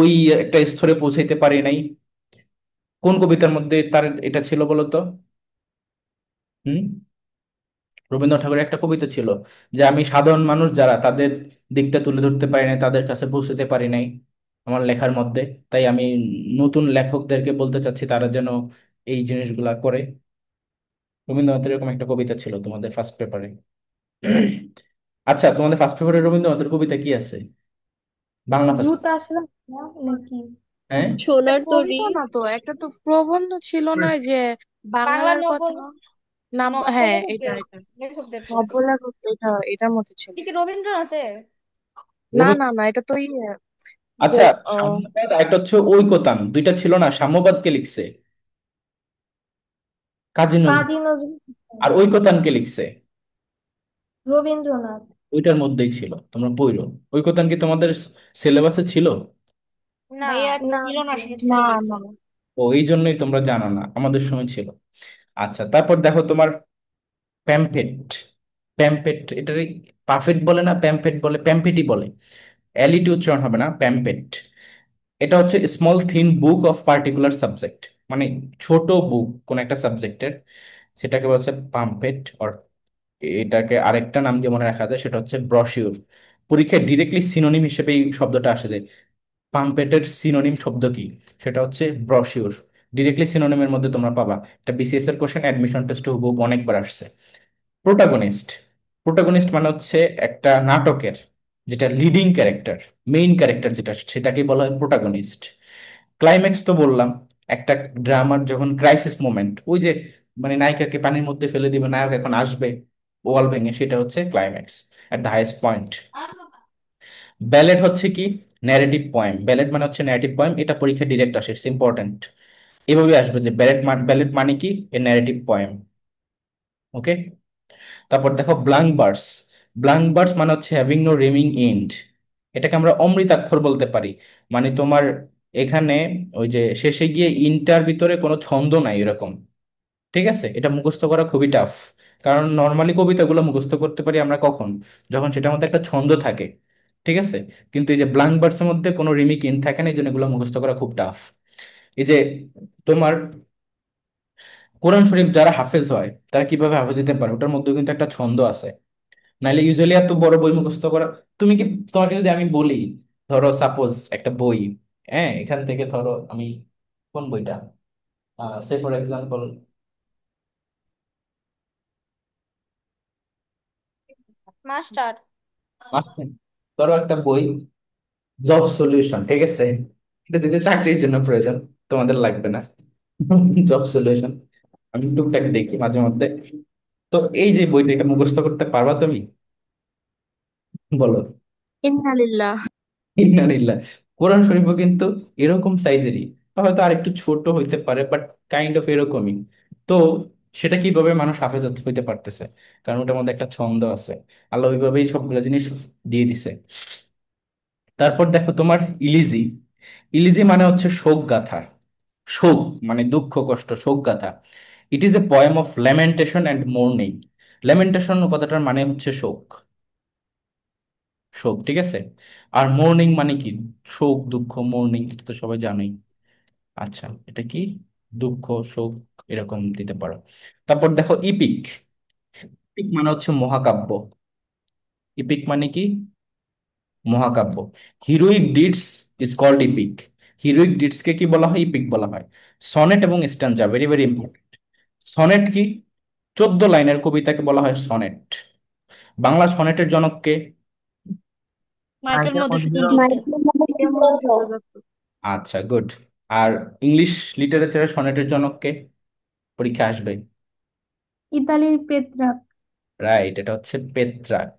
ওই একটা স্তরে পৌঁছাইতে পারি নাই। কোন কবিতার মধ্যে তার এটা ছিল বলো তো? হুম, রবীন্দ্রনাথ ঠাকুরের একটা কবিতা ছিল যে আমি সাধারণ মানুষ যারা তাদের দিকটা তুলে ধরতে পারি নাই, তাদের কাছে পৌঁছতে পারি নাই আমার লেখার মধ্যে, তাই আমি নতুন লেখকদেরকে বলতে চাচ্ছি তারা যেন এই জিনিসগুলা করে। রবীন্দ্রনাথের এরকম একটা কবিতা ছিল তোমাদের ফার্স্ট পেপারে। আচ্ছা, তোমাদের ফার্স্ট পেপারে রবীন্দ্রনাথের কবিতা কি আছে বাংলা ফার্স্ট? জুতা আসলে না নাকি? হ্যাঁ, সোনার তরী। কবিতা না তো, একটা তো প্রবন্ধ ছিল না যে বাংলা বাঙালের কথা। না, হ্যাঁ, এটা নবলেখকদের এটা লেখকদের কথা। নবলেখক, এটার মধ্যে ছিল। এটা কি রবীন্দ্রনাথের? না রবীন্দ্র, না না, এটা তো আচ্ছা, সাম্যবাদ আর একটা হচ্ছে ঐকতান, দুইটা ছিল না? সাম্যবাদ কে লিখছে? কাজী নজরুল। কাজী নজরুল ইসলাম, আর ঐকতান কে লিখছে? রবীন্দ্রনাথ। ওইটার মধ্যেই ছিল, তোমরা পড়ো। ঐকতান কি তোমাদের সিলেবাসে ছিল? না, ভাইয়া না, ছিল না না সিলেবাসে। না। ও, এই জন্যই তোমরা জানো না, আমাদের সময় ছিল। আচ্ছা, তারপর দেখো তোমার প্যাম্পেট। প্যাম্পেট, এটা পাফেট বলে না, প্যাম্পেট বলে, প্যাম্পেটই বলে, এলইটি উচ্চারণ হবে না, প্যাম্পেট। এটা হচ্ছে small thin book of particular subject, মানে ছোট বুক কোন একটা সাবজেক্টের, সেটাকে বলছে পাম্পেট। আর এটাকে আরেকটা নাম দিয়ে মনে রাখা যায় সেটা হচ্ছে ব্রশিউর। পরীক্ষায় ডিরেক্টলি সিনোনিম হিসেবে এই শব্দটা আসে যে পাম্পেটের সিনোনিম শব্দ কি, সেটা হচ্ছে ব্রশিউর। ডিরেক্টলি সিনোনিমের মধ্যে তোমরা পাবা, এটা বিসিএস এর কোশ্চেন, অ্যাডমিশন টেস্ট হুবহু অনেকবার আসছে। প্রোটাগনিস্ট, প্রোটাগনিস্ট মানে হচ্ছে একটা নাটকের যেটা লিডিং ক্যারেক্টার, মেইন ক্যারেক্টার যেটা, সেটাকে বলা হয় প্রোটাগনিস্ট। ক্লাইম্যাক্স তো বললাম, একটা ড্রামার যখন ক্রাইসিস মোমেন্ট, ওই যে মানে নায়িকাকে পানির মধ্যে ফেলে দিবে, নায়ক এখন আসবে ওয়াল ভেঙে, সেটা হচ্ছে climax, at the highest point. Ballad হচ্ছে কি ন্যারেটিভ পয়েম, ব্যালেড মানে হচ্ছে ন্যারেটিভ পয়েম, এটা পরীক্ষা ডিরেক্ট আসে, ইটস ইম্পর্টেন্ট। এভাবে আসবে যে ব্যালেড মানে কি, এ ন্যারেটিভ পয়েম। ওকে, তারপর দেখো ব্লাঙ্ক ভার্স। ব্লাঙ্ক ভার্স মানে হচ্ছে হ্যাভিং নো রিমিং এন্ড, এটাকে আমরা অমৃতাক্ষর বলতে পারি। মানে তোমার এখানে ওই যে শেষে গিয়ে ইনটার ভিতরে কোনো ছন্দ নাই এরকম। ঠিক আছে, এটা মুখস্থ করা খুবই টাফ, কারণ নর্মালি কবিতাগুলো মুখস্থ করতে পারি আমরা কখন, যখন সেটার মধ্যে একটা ছন্দ থাকে। ঠিক আছে, কিন্তু এই যে ব্ল্যাঙ্ক ভার্সের মধ্যে কোনো রিমিক ইন থাকে না, এই জন্য এগুলো মুখস্থ করা খুব টাফ। এই যে তোমার কোরআন শরীফ যারা হাফেজ হয় তারা কিভাবে হাফেজ হতে পারে, ওটার মধ্যে কিন্তু একটা ছন্দ আছে। নাইলে ইউজুয়ালি এত বড় বই মুখস্থ করা, তুমি কি, তোমাকে যদি আমি বলি, ধরো সাপোজ একটা বই, হ্যাঁ, এখান থেকে ধরো আমি কোন বইটা, সে ফর এক্সাম্পল, মাস্টার। ধরো একটা বই, জব সলিউশন, ঠিক আছে, এটা যদি চাকরির জন্য প্রয়োজন, তোমাদের লাগবে না। জব সলিউশন আমি টুকটাক দেখি মাঝে মধ্যে। তো এই যে বইটা, এটা মুখস্থ করতে পারবা তুমি? বলো। ইন্নালিল্লাহ। ইন্নালিল্লাহ। কোরআন শরীফও কিন্তু এরকম সাইজেরই, হয়তো আরেকটু ছোট হইতে পারে, বাট কাইন্ড অফ এরকমই। তো সেটা কিভাবে মানুষ হাফেজ হইতে পারতেছে? কারণ ওটার মধ্যে একটা ছন্দ আছে, আল্লাহ ওইভাবেই সবগুলো জিনিস দিয়ে দিছে। তারপর দেখো তোমার ইলিজি। ইলিজি মানে হচ্ছে শোক গাথা। শোক মানে দুঃখ কষ্ট, শোক গাথা। It is a poem of lamentation and mourning. Lamentation কথাটার মানে হচ্ছে শোক, শোক, ঠিক আছে। আর মোর্নিং মানে কি? শোক দুঃখ, মোর্নিং এটা তো সবাই জানোই। আচ্ছা, এটা কি? দুঃখ, শোক, এরকম দিতে পারো। তারপর দেখো ইপিক। ইপিক মানে হচ্ছে মহাকাব্য। ইপিক মানে কি? মহাকাব্য। Heroic deeds is called epic. Heroic deeds কে কি বলা হয়? ইপিক বলা হয়। সনেট এবং stanza, very very important. Sonnet কি? 14 লাইনের কবিতাকে বলা হয় সনেট। বাংলা সনেটের জনক কে? Michael Michael Madhusudan Madhusudan Dutta. Michael এটা মধুসূদন মধুসূদন দত্ত। দত্ত। আচ্ছা, গুড। আর ইংলিশ লিটারেচারের সনেটের জনক কে? পরীক্ষা আসবে। ইতালির পেত্রাক। রাইট, এটা হচ্ছে পেত্রাক।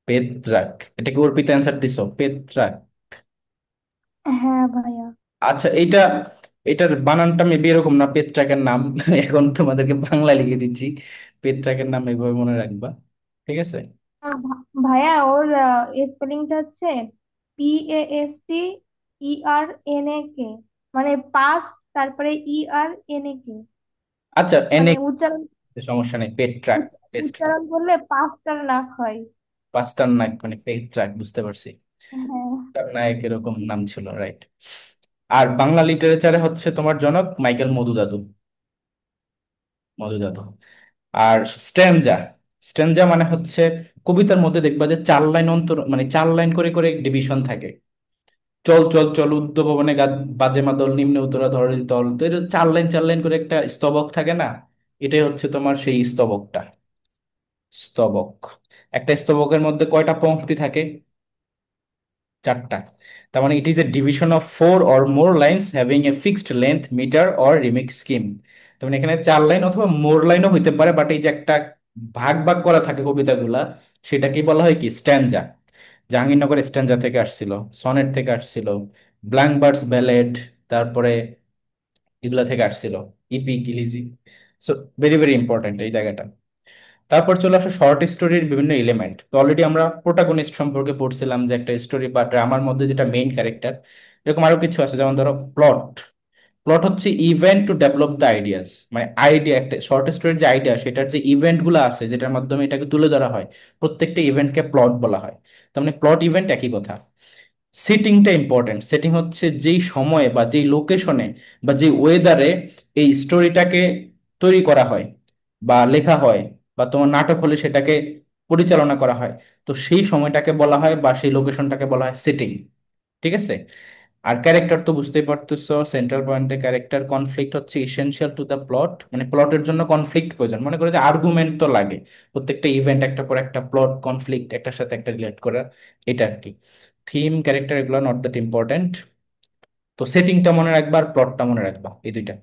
পেত্রাক, এটা কি অর্পিত অ্যান্সার দিছো? পেত্রাক। হ্যাঁ ভাইয়া। আচ্ছা, এটার বানানটা মেবি এরকম না, পেত্রাকের নাম। এখন তোমাদেরকে বাংলা লিখে দিচ্ছি, পেত্রাকের নাম এভাবে মনে রাখবা, ঠিক আছে। ভাইয়া ওর স্পেলিংটা হচ্ছে PAST ERNAK, মানে পাস্ট, তারপরে ERNAK, আচ্ছা, এনে মানে উচ্চারণ, সমস্যা নেই, পেট্রাক। পেট্রাক, উচ্চারণ করলে পাঁচটার নাক হয়। পাঁচটার নায়ক মানে পেট্রাক, বুঝতে পারছি। হ্যাঁ। তার নায়ক এরকম নাম ছিল, রাইট। আর বাংলা লিটারেচারে হচ্ছে তোমার জনক মাইকেল মধু দাদু। মধু দাদু। আর স্ট্যানজা। স্ট্যানজা মানে হচ্ছে কবিতার মধ্যে দেখবা যে 4 লাইন অন্তর, মানে 4 লাইন করে করে ডিভিশন থাকে। চল চল চল উদ্ধ ভবনে বাজে মাদল, নিম্নে উতরা ধরণি তল, তো এটা 4 লাইন 4 লাইন করে একটা স্তবক থাকে না? এটাই হচ্ছে তোমার সেই স্তবকটা। স্তবক। একটা স্তবকের মধ্যে কয়টা পংক্তি থাকে? 4টা। তার মানে it is a division of 4 or more lines having a fixed length, metre or rhyme scheme. তার মানে এখানে 4 লাইন অথবা মোর লাইনও হইতে পারে, বাট এই যে একটা ভাগ ভাগ করা থাকে কবিতাগুলা, সেটাকে বলা হয় কি? স্ট্যানজা। জাহাঙ্গীরনগর স্ট্যানজা থেকে আসছিল, সনেট থেকে আসছিল, ব্ল্যাঙ্ক ভার্স, ব্যালেড, তারপরে এগুলা থেকে আসছিল, epic, elegy. So very very important এই জায়গাটা। তারপর চলে আসো শর্ট স্টোরির বিভিন্ন এলিমেন্ট। তো অলরেডি আমরা প্রোটাগনিস্ট সম্পর্কে পড়ছিলাম, যে একটা স্টোরি বা ড্রামার মধ্যে যেটা মেইন ক্যারেক্টার, এরকম আরো কিছু আছে, যেমন ধরো প্লট। প্লট হচ্ছে event to develop the ideas, মানে আইডিয়া, একটা শর্ট স্টোরির যে আইডিয়া সেটার যে ইভেন্ট গুলো আছে যেটার মাধ্যমে এটাকে তুলে ধরা হয়, প্রত্যেকটা ইভেন্টকে প্লট বলা হয়। তার মানে প্লট ইভেন্ট একই কথা। সেটিংটা ইম্পর্টেন্ট। সেটিং হচ্ছে যেই সময়ে বা যেই লোকেশনে বা যেই ওয়েদারে এই স্টোরিটাকে তৈরি করা হয় বা লেখা হয়, বা তোমার নাটক হলে সেটাকে পরিচালনা করা হয়, তো সেই সময়টাকে বলা হয় বা সেই লোকেশনটাকে বলা হয় সেটিং, ঠিক আছে। আর ক্যারেক্টার তো বুঝতেই পারতেছো, সেন্ট্রাল পয়েন্টে ক্যারেক্টার। কনফ্লিক্ট হচ্ছে ইসেনশিয়াল টু দ্য প্লট, মানে প্লটের জন্য কনফ্লিক্ট প্রয়োজন, মনে করো যে আর্গুমেন্ট তো লাগে, প্রত্যেকটা ইভেন্ট একটা পর একটা প্লট, কনফ্লিক্ট একটার সাথে একটা রিলেট করা, এটা আর কি। থিম, ক্যারেক্টার, এগুলো নট দ্যাট ইম্পর্টেন্ট। তো সেটিংটা মনে রাখবা আর প্লটটা মনে রাখবা, এই দুইটা।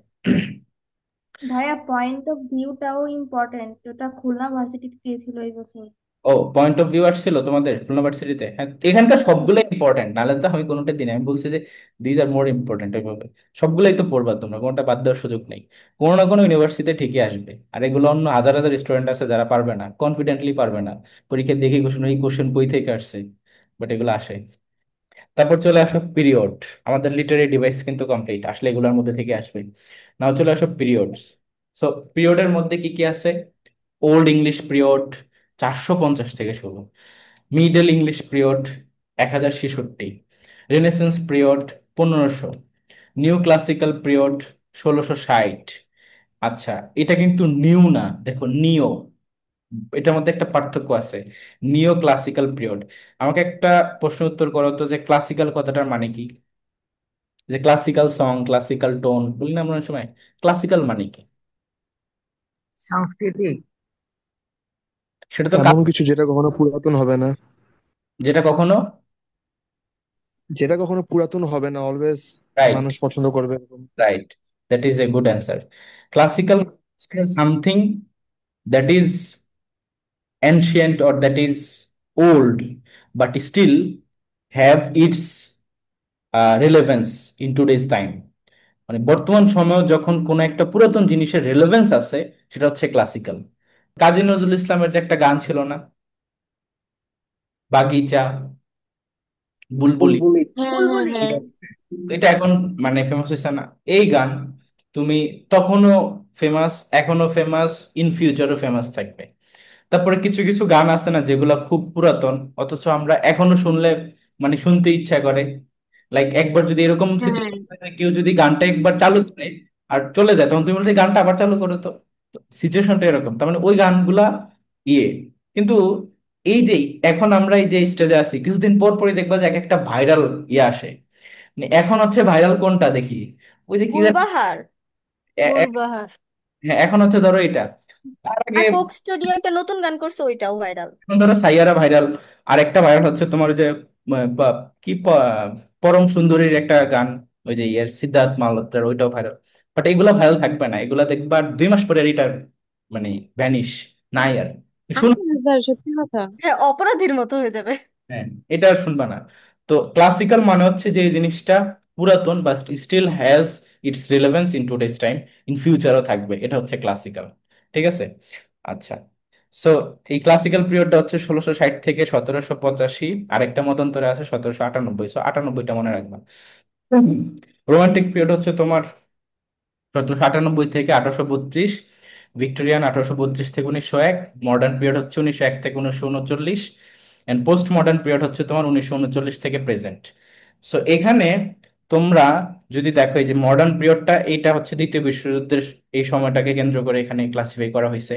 ভাইয়া পয়েন্ট অফ ভিউটাও ইম্পর্টেন্ট, ওটা খুলনা ভার্সিটিতে দিয়েছিল এই বছর। ও, পয়েন্ট অফ ভিউ আসছিল তোমাদের খুলনা ভার্সিটিতে? হ্যাঁ, এখানকার সবগুলো ইম্পর্টেন্ট, নাহলে তো আমি কোনোটা দিন আমি বলছি যে দিজ আর মোর ইম্পর্টেন্ট ওইভাবে। সবগুলোই তো পড়বা তোমরা, কোনোটা বাদ দেওয়ার সুযোগ নেই। কোনো না কোনো ইউনিভার্সিটিতে ঠিকই আসবে, আর এগুলো অন্য হাজার হাজার স্টুডেন্ট আছে যারা পারবে না, কনফিডেন্টলি পারবে না, পরীক্ষা দেখে কোশ্চেন, এই কোশ্চেন বই থেকে আসছে, বাট এগুলো আসে। তারপর চলে আসো পিরিয়ড। আমাদের লিটারি ডিভাইস কিন্তু কমপ্লিট, আসলে এগুলোর মধ্যে থেকে আসবে। নাও চলে আসো পিরিয়ডস। সো পিরিয়ডের মধ্যে কি কি আছে? ওল্ড ইংলিশ পিরিয়ড, 450 থেকে শুরু। Middle English period 1066, renaissance period 1500, new classical period 1660। আচ্ছা, এটা কিন্তু নিউ না, দেখো নিও, এটার মধ্যে একটা পার্থক্য আছে। নিও ক্লাসিক্যাল পিরিয়ড। আমাকে একটা প্রশ্ন উত্তর করো তো, যে ক্লাসিক্যাল কথাটার মানে কি? যে ক্লাসিক্যাল সং, ক্লাসিক্যাল টোন বলি না আমরা অনেক সময়, ক্লাসিক্যাল মানে কি? সাংস্কৃতিক। সেটা তো এমন কিছু যেটা কখনো পুরাতন হবে না, যেটা কখনো, যেটা কখনো পুরাতন হবে না, অলওয়েজ রাইট, মানুষ পছন্দ করবে এরকম। Right, that is a good answer. Classical something that is ancient or that is old but still have its relevance in today's time। মানে বর্তমান সময়ে যখন কোনো একটা পুরাতন জিনিসের রেলেভেন্স আছে, সেটা হচ্ছে ক্লাসিক্যাল। কাজী নজরুল ইসলামের যে একটা গান ছিল না, বাগিচা, বুলবুলি, বুলবুলি। হ্যাঁ হ্যাঁ বুলবুলি। হ্যাঁ। এটা এখন মানে ফেমাস হয়েছে না? এই গান তুমি তখনও ফেমাস, এখনো ফেমাস, ইন ফিউচারও ফেমাস থাকবে। তারপরে কিছু কিছু গান আছে না যেগুলা খুব পুরাতন, অথচ আমরা এখনো শুনলে মানে শুনতে ইচ্ছা করে। লাইক একবার যদি এরকম হ্যাঁ সিচুয়েশন কেউ যদি গানটা একবার চালু করে আর চলে যায়, তখন তুমি বলছো গানটা আবার চালু করো তো। সিচুয়েশনটা এরকম, তার মানে ওই গানগুলা ইয়ে। কিন্তু এই যে এখন আমরা এই যে স্টেজে আছি, কিছুদিন পর পরই দেখবা যে এক একটা ভাইরাল ইয়ে আসে। মানে এখন হচ্ছে ভাইরাল কোনটা দেখি, ওই যে কি জানি গুলবাহার। গুলবাহার। হ্যাঁ, এখন হচ্ছে ধরো এটা। তার আগে আর কোক স্টুডিও একটা নতুন গান করছে, ওইটাও ভাইরাল। এখন ধরো সাইয়ারা ভাইরাল। আর একটা ভাইরাল হচ্ছে তোমার ওই যে কি পরম সুন্দরীর একটা গান, ওই যে ইয়ের সিদ্ধার্থ মালহোত্রার, ওইটাও ভাইরাল। বাট এগুলা ভাইরাল থাকবে না, এগুলা দেখবা 2 মাস পরে এটা মানে ভ্যানিশ, নাই আর শুন। আচ্ছা, সত্যি কথা। হ্যাঁ, অপরাধীর মতো হয়ে যাবে। হ্যাঁ, এটা আর শুনবা না। তো ক্লাসিক্যাল মানে হচ্ছে যে এই জিনিসটা পুরাতন বা still has its relevance in today's time, in ফিউচারও থাকবে, এটা হচ্ছে ক্লাসিক্যাল। ঠিক আছে। আচ্ছা, সো এই ক্লাসিক্যাল পিরিয়ডটা হচ্ছে 1660 থেকে 1785। আরেকটা মতান্তরে আছে 1798, সো 98টা মনে রাখবা। রোমান্টিক পিরিয়ড হচ্ছে তোমার 1798 থেকে 1832, ভিক্টোরিয়ান 1832 থেকে 1901, মডার্ন পিরিয়ড হচ্ছে 1901 থেকে 1939, এন্ড পোস্ট মডার্ন পিরিয়ড হচ্ছে তোমার 1939 থেকে প্রেজেন্ট। সো এখানে তোমরা যদি দেখো, এই যে মডার্ন পিরিয়ডটা, এইটা হচ্ছে দ্বিতীয় বিশ্বযুদ্ধের এই সময়টাকে কেন্দ্র করে এখানে ক্লাসিফাই করা হয়েছে।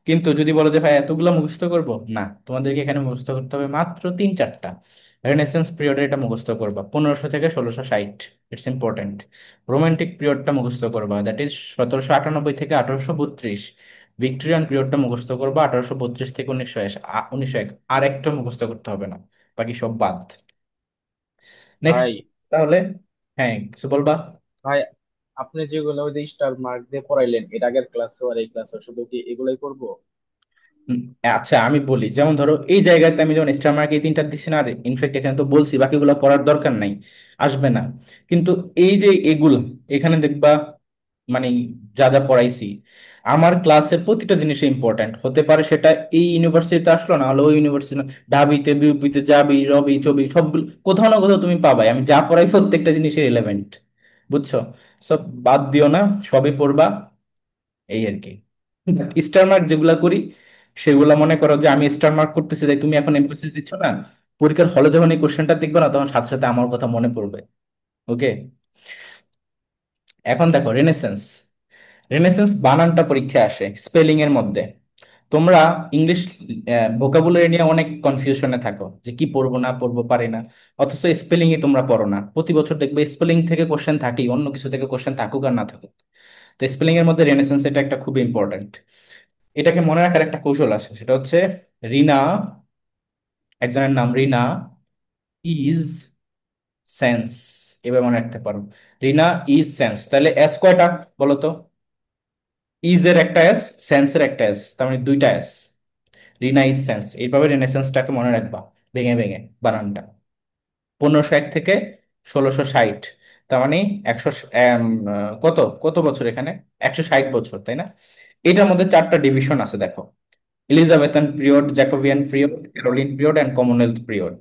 কিন্তু যদি বলো যে ভাই এতগুলো মুখস্থ করব, না, তোমাদেরকে এখানে মুখস্থ করতে হবে মাত্র 3-4টা। রেনেসেন্স পিরিয়ডে এটা মুখস্থ করবা 1500 থেকে 1660, ইটস ইম্পর্টেন্ট। রোমান্টিক পিরিয়ডটা মুখস্থ করবা, দ্যাট ইজ 1798 থেকে 1832। ভিক্টোরিয়ান পিরিয়ডটা মুখস্থ করবা 1832 থেকে 1901। আর একটা মুখস্থ করতে হবে না, বাকি সব বাদ। নেক্সট ভাই তাহলে, হ্যাঁ কিছু বলবা? ভাই আপনি যেগুলো ওই যে স্টার মার্ক দিয়ে পড়াইলেন, এর আগের ক্লাসে আর এই ক্লাসে শুধু কি এগুলাই করবো? হুম, আচ্ছা আমি বলি, যেমন ধরো এই জায়গাতে আমি যেমন স্টার মার্ক এই 3টা দিচ্ছি না, আর ইনফেক্ট এখানে তো বলছি বাকিগুলো পড়ার দরকার নাই, আসবে না। কিন্তু এই যে এগুলো এখানে দেখবা, মানে যা যা পড়াইছি, আমার ক্লাসের প্রতিটা জিনিস ইম্পর্ট্যান্ট হতে পারে। সেটা এই ইউনিভার্সিটিতে আসলো, না হলে ওই ইউনিভার্সিটি, ঢাবিতে, বিউপিতে, যাবি, রবি, চবি, সবগুলো কোথাও না কোথাও তুমি পাবাই। আমি যা পড়াই প্রত্যেকটা জিনিসের রিলেভেন্ট, বুঝছো? সব বাদ দিও না, সবই পড়বা, এই আর কি। স্টার মার্ক যেগুলা করি সেগুলা মনে করো যে আমি স্টার মার্ক করতেছি, তাই তুমি এখন এমফেসিস দিচ্ছ না, পরীক্ষার হলে যখন এই কোশ্চেনটা দেখবে না, তখন সাথে সাথে আমার কথা মনে পড়বে। ওকে। এখন দেখো রেনেসেন্স। রেনেসেন্স বানানটা পরীক্ষায় আসে স্পেলিং এর মধ্যে। তোমরা ইংলিশ ভোকাবুলারি নিয়ে অনেক কনফিউশনে থাকো, যে কি পড়বো না পড়বো পারি না, অথচ স্পেলিং ই তোমরা পড়ো না। প্রতি বছর দেখবে স্পেলিং থেকে কোশ্চেন থাকেই, অন্য কিছু থেকে কোশ্চেন থাকুক আর না থাকুক। তো স্পেলিং এর মধ্যে রেনেসেন্স এটা একটা খুব ইম্পর্ট্যান্ট। এটাকে মনে রাখার একটা কৌশল আছে, সেটা হচ্ছে রিনা, একজনের নাম রিনা ইজ সেন্স, এবার মনে রাখতে পারো। রিনা ইজ সেন্স, তাহলে এস কয়টা বলো তো? ইজ এর একটা এস, সেন্স এর একটা এস, তার মানে 2টা এস। রিনা ইজ সেন্স, এইভাবে রেনেসেন্সটাকে মনে রাখবা, ভেঙে ভেঙে বানানটা। 1501 থেকে 1660, তার মানে 100, কত কত বছর এখানে, 160 বছর, তাই না? এটার মধ্যে 4টা ডিভিশন আছে দেখো: Elizabethan period, Jacobean period, Caroline period and Commonwealth period.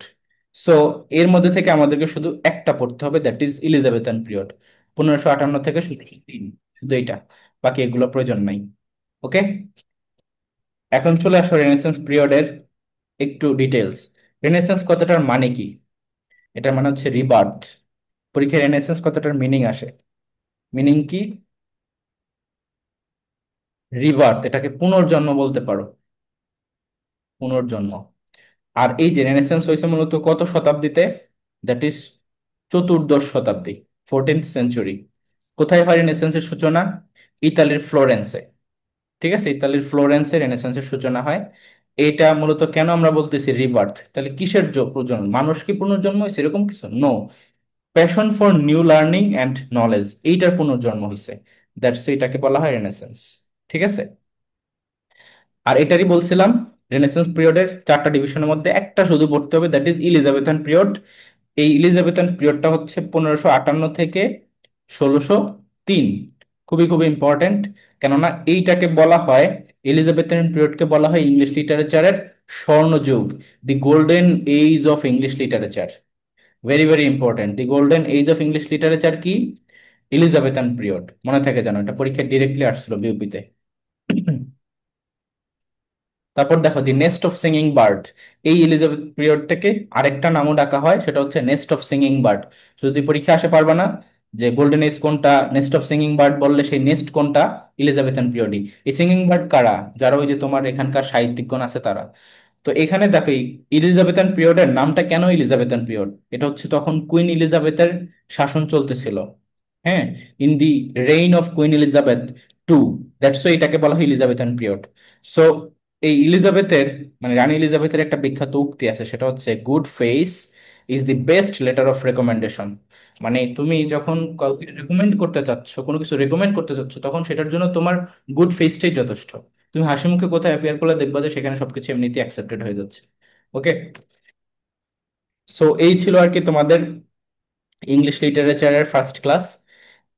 So এর মধ্যে থেকে আমাদেরকে শুধু একটা পড়তে হবে, দ্যাট ইজ এলিজাবেথান পিরিয়ড, 1558 থেকে 1603, শুধু এইটা, বাকি এগুলো প্রয়োজন নাই। ওকে। এখন চলে আসো রেনেসেন্স পিরিয়ডের একটু ডিটেলস। রেনেসাঁস কথাটার মানে কি? এটার মানে হচ্ছে রিবার্থ। পরীক্ষায় রেনেসাঁস কথাটার মিনিং আসে। মিনিং কি? রিবার্থ, এটাকে পুনর্জন্ম বলতে পারো, পুনর্জন্ম। আর এই যে রেনেসাঁস হয়েছে মূলত কত শতাব্দীতে? দ্যাট ইজ চতুর্দশ শতাব্দী, 14th সেঞ্চুরি। কোথায় হয় রেনেসাঁসের সূচনা? ইতালির ফ্লোরেন্সে। ঠিক আছে, ইতালির ফ্লোরেন্সে রেনেসাঁসের সূচনা হয়। এটা মূলত কেন আমরা বলতেছি রিবার্থ? তাহলে কিসের পুনর্জন্ম? মানুষ কি পুনর্জন্ম হয়েছে এরকম কিছু? No, passion for new learning and knowledge, এইটার পুনর্জন্ম হয়েছে। দ্যাটস এটাকে বলা হয় রেনেসাঁস। ঠিক আছে। আর এটারই বলছিলাম, রেনেসাঁস পিরিয়ডের চারটা ডিভিশনের মধ্যে একটা শুধু পড়তে হবে, দ্যাট ইজ ইলিজাবেথান পিরিয়ড। এই ইলিজাবেথান পিরিয়ডটা হচ্ছে 1558 থেকে 1603। খুবই খুবই ইম্পর্টেন্ট, কেননা এইটাকে বলা হয়, এলিজাবেথান পিরিয়ডকে বলা হয় ইংলিশ লিটারেচারের স্বর্ণযুগ, the golden age of English literature. Very very important, the golden age of English literature কি? Elizabethan period. মনে থাকে জানো, এটা পরীক্ষায় ডিরেক্টলি আসছিল বিউপিতে। তারপর দেখো দি নেস্ট অফ সিঙ্গিং বার্ড। এই এলিজাবেথ পিরিয়ডটাকে আরেকটা নামও ডাকা হয়, সেটা হচ্ছে নেস্ট অফ সিঙ্গিং বার্ড। যদি পরীক্ষা আসে পারবা না যে গোল্ডেন এজ কোনটা, নেস্ট অফ সিঙ্গিং বার্ড বললে সেই নেক্সট কোনটা, ইলিজাবেথান পিরিয়ডই। এই সিঙ্গিং বার্ড কারা? যারা ওই যে তোমার এখানকার সাহিত্যিকগণ আছে তারা। তো এখানে দেখো এই ইলিজাবেথান পিরিয়ডের নামটা কেন ইলিজাবেথান পিরিয়ড? এটা হচ্ছে তখন কুইন ইলিজাবেথের শাসন চলতেছিল। হ্যাঁ, in the reign of Queen Elizabeth two, that's এটাকে বলা হয় ইলিজাবেথান পিরিয়ড। সো এই ইলিজাবেথের মানে রানী এলিজাবেথের একটা বিখ্যাত উক্তি আছে, সেটা হচ্ছে good face is the best letter of recommendation. মানে তুমি যখন কাউকে রেকমেন্ড করতে চাচ্ছ, কোনো কিছু রেকমেন্ড করতে চাচ্ছ, তখন সেটার জন্য তোমার গুড ফেসটাই যথেষ্ট। তুমি হাসি মুখে কোথায় অ্যাপিয়ার করলে দেখবা যে সেখানে সবকিছু এমনিতেই অ্যাকসেপ্টেড হয়ে যাচ্ছে। ওকে, সো এই ছিল আর কি তোমাদের ইংলিশ লিটারেচারের ফার্স্ট ক্লাস।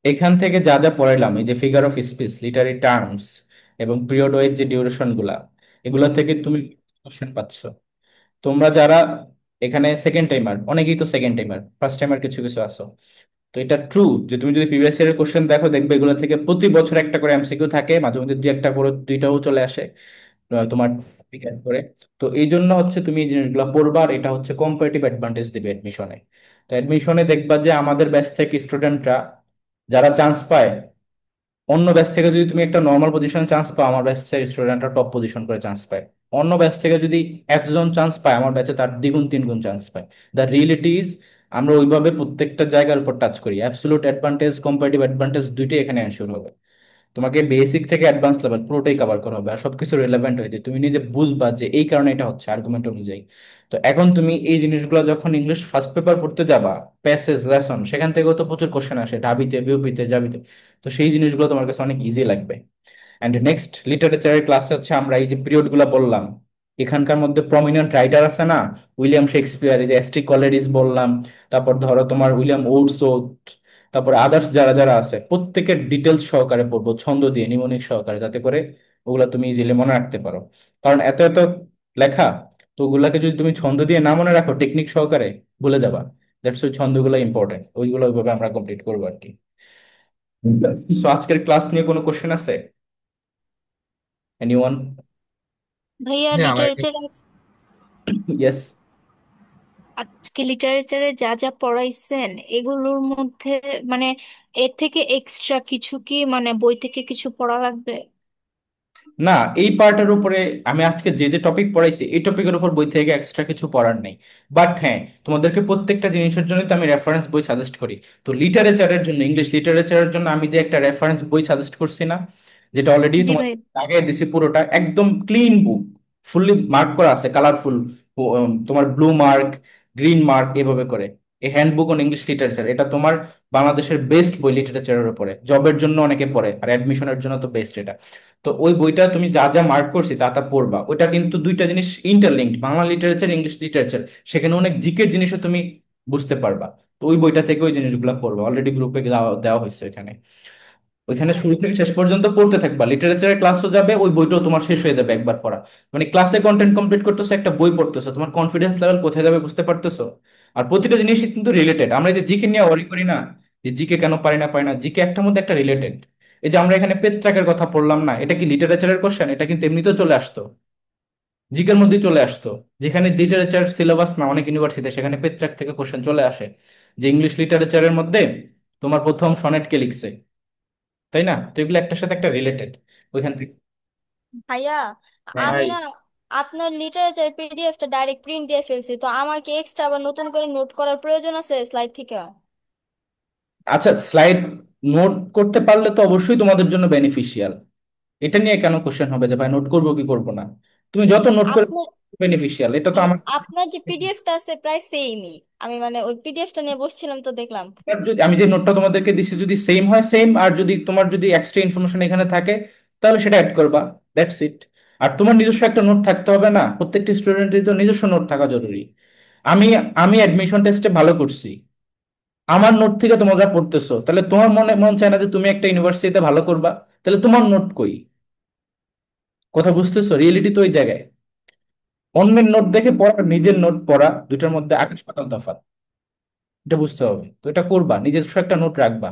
এখান থেকে যা যা পড়াইলাম, এই যে figure of speech, literary terms এবং পিরিয়ড ওয়াইজ যে ডিউরেশন গুলা, এগুলা থেকে তুমি কোশ্চেন পাচ্ছ। তোমরা যারা এখানে সেকেন্ড টাইমার, অনেকেই তো সেকেন্ড টাইমার, ফার্স্ট টাইমার কিছু কিছু আসো, তো এটা ট্রু যে তুমি যদি প্রিভিয়াস ইয়ারের কোশ্চেন দেখো, দেখবে এগুলো থেকে প্রতি বছর একটা করে এমসিকিউ থাকে, মাঝে মধ্যে দুই একটা করে দুইটাও চলে আসে তোমার topic add করে। তো এই জন্য হচ্ছে তুমি এই জিনিসগুলো পড়বা, আর এটা হচ্ছে কম্পারেটিভ অ্যাডভান্টেজ দিবে অ্যাডমিশনে। তো অ্যাডমিশনে দেখবা যে আমাদের ব্যাচ থেকে স্টুডেন্টরা যারা চান্স পায়, অন্য ব্যাচ থেকে যদি তুমি একটা নর্মাল পজিশনে চান্স পাও, আমার ব্যাচ থেকে স্টুডেন্টরা টপ পজিশন করে চান্স পায়। অন্য ব্যাচ থেকে যদি একজন চান্স পায়, আমার ব্যাচে তার দ্বিগুণ তিনগুণ চান্স পায়। দ্য রিয়েলিটি ইজ আমরা ওইভাবে প্রত্যেকটা জায়গার উপর টাচ করি। অ্যাবসলিউট অ্যাডভান্টেজ, কম্পারেটিভ অ্যাডভান্টেজ দুইটাই এখানে এনশিওর হবে। তোমাকে বেসিক থেকে অ্যাডভান্স লেভেল পুরোটাই কভার করা হবে, আর সবকিছু রিলেভেন্ট হয়ে যায়, তুমি নিজে বুঝবা যে এই কারণে এটা হচ্ছে আর্গুমেন্ট অনুযায়ী। তো এখন তুমি এই জিনিসগুলো যখন ইংলিশ ফার্স্ট পেপার পড়তে যাবা, প্যাসেজ লেসন, সেখান থেকেও তো প্রচুর কোশ্চেন আসে, ঢাবিতে বিউপিতে জাবিতে। তো সেই জিনিসগুলো তোমার কাছে অনেক ইজি লাগবে। অ্যান্ড নেক্সট লিটারেচারের ক্লাসে হচ্ছে আমরা এই যে পিরিয়ড গুলা বললাম, এখানকার মধ্যে প্রমিনেন্ট রাইটার আছে না, উইলিয়াম শেক্সপিয়ার, এই যে এসটি কলেরিজ বললাম, তারপর ধরো তোমার উইলিয়াম ওডসওয়ার্থ, তারপর আদার্স যারা যারা আছে, প্রত্যেকের ডিটেলস সহকারে পড়বো, ছন্দ দিয়ে নিমোনিক সহকারে, যাতে করে ওগুলা তুমি ইজিলি মনে রাখতে পারো। কারণ এত এত লেখা, তো ওগুলাকে যদি তুমি ছন্দ দিয়ে না মনে রাখো টেকনিক সহকারে, ভুলে যাবা। দ্যাটস ওই ছন্দগুলো ইম্পর্টেন্ট, ওইগুলো ওইভাবে আমরা কমপ্লিট করবো আর কি। সো আজকের ক্লাস নিয়ে কোনো কোশ্চেন আছে? এনিওয়ান? ভাইয়া হ্যাঁ আমার একটা লিটারেচার ইয়েস। আজকে লিটারেচারে যা যা পড়াইছেন এগুলোর মধ্যে মানে এর থেকে এক্সট্রা কিছু কি মানে বই থেকে কিছু পড়া লাগবে? না, এই পার্টের উপরে আমি আজকে যে যে টপিক পড়াইছি, এই টপিকের উপর বই থেকে এক্সট্রা কিছু পড়ার নেই। বাট হ্যাঁ, তোমাদেরকে প্রত্যেকটা জিনিসের জন্য তো আমি রেফারেন্স বই সাজেস্ট করি। তো লিটারেচারের জন্য, ইংলিশ লিটারেচারের জন্য আমি যে একটা রেফারেন্স বই সাজেস্ট করছি না, যেটা অলরেডি জি তোমার ভাই। আগে দিছি, পুরোটা একদম ক্লিন বুক, ফুললি মার্ক করা আছে, কালারফুল, তোমার ব্লু মার্ক, গ্রিন মার্ক এভাবে করে। এই হ্যান্ডবুক অন ইংলিশ লিটারেচার, এটা তোমার বাংলাদেশের বেস্ট বই লিটারেচারের উপরে, জবের জন্য অনেকে পড়ে, আর অ্যাডমিশনের জন্য তো বেস্ট এটা। তো ওই বইটা তুমি যা যা মার্ক করছি তা তা পড়বা। ওটা কিন্তু দুইটা জিনিস interlinked, Bangla literature English literature, সেখানে অনেক জিকের জিনিসও তুমি বুঝতে পারবা। তো ওই বইটা থেকে ওই জিনিসগুলো পড়বা, অলরেডি গ্রুপে দেওয়া দেওয়া হয়েছে ওইখানে। ওইখানে শুরু থেকে শেষ পর্যন্ত পড়তে থাকবা, লিটারেচারের ক্লাসও যাবে, ওই বইটাও তোমার শেষ হয়ে যাবে একবার পড়া। মানে ক্লাসে কন্টেন্ট কমপ্লিট করতেছো, একটা বই পড়তেছো, তোমার কনফিডেন্স লেভেল কোথায় যাবে বুঝতে পারতেছো। আর প্রতিটা জিনিসই কিন্তু রিলেটেড। আমরা এই যে জিকে নিয়ে ওয়ারি করি না, যে জিকে কেন পারি না, জিকে একটার মধ্যে একটা রিলেটেড। এই যে আমরা এখানে পেত্রাকের কথা পড়লাম না, এটা কি লিটারেচারের কোশ্চেন? এটা কিন্তু এমনিতেও চলে আসতো। জিকের মধ্যে চলে আসতো, যেখানে লিটারেচার সিলেবাস না অনেক ইউনিভার্সিটি, সেখানে পেট্রাক থেকে কোশ্চেন চলে আসে যে ইংলিশ লিটারেচারের মধ্যে তোমার প্রথম সনেট কে লিখছে, তাই না? তো এগুলো একটার সাথে একটা রিলেটেড ওইখান থেকে। ভাইয়া, হ্যাঁ আমি না আপনার লিটারেচার পিডিএফটা ডাইরেক্ট প্রিন্ট দিয়ে ফেলছি, তো আমার কি এক্সট্রা আবার নতুন করে নোট করার প্রয়োজন আছে স্লাইড থেকে? আচ্ছা, স্লাইড নোট করতে পারলে তো অবশ্যই তোমাদের জন্য বেনিফিশিয়াল। এটা নিয়ে কেন কোশ্চেন হবে যে ভাই নোট করবো কি করবো না? তুমি যত নোট করে আপনার বেনিফিশিয়াল, এটা তো আমার। আপনার যে পিডিএফটা আছে প্রায় সেমই, আমি মানে ওই পিডিএফটা নিয়ে বসছিলাম তো দেখলাম। আর যদি আমি যে নোটটা তোমাদেরকে দিচ্ছি যদি সেম হয় সেম, আর যদি তোমার যদি এক্সট্রা ইনফরমেশন এখানে থাকে তাহলে সেটা অ্যাড করবা, দ্যাটস ইট। আর তোমার নিজস্ব একটা নোট থাকতে হবে না? প্রত্যেকটি স্টুডেন্টের তো নিজস্ব নোট থাকা জরুরি। আমি আমি অ্যাডমিশন টেস্টে ভালো করছি, আমার নোট থেকে তোমরা পড়তেছো, তাহলে তোমার মনে মন চায় না যে তুমি একটা ইউনিভার্সিটিতে ভালো করবা? তাহলে তোমার নোট কই? কথা বুঝতেছো? রিয়েলিটি তো ওই জায়গায়। অন্যের নোট দেখে পড়া আর নিজের নোট পড়া দুইটার মধ্যে আকাশ পাতাল তফাৎ। এটা বুঝতে হবে, তো এটা করবা, নিজস্ব একটা নোট রাখবা।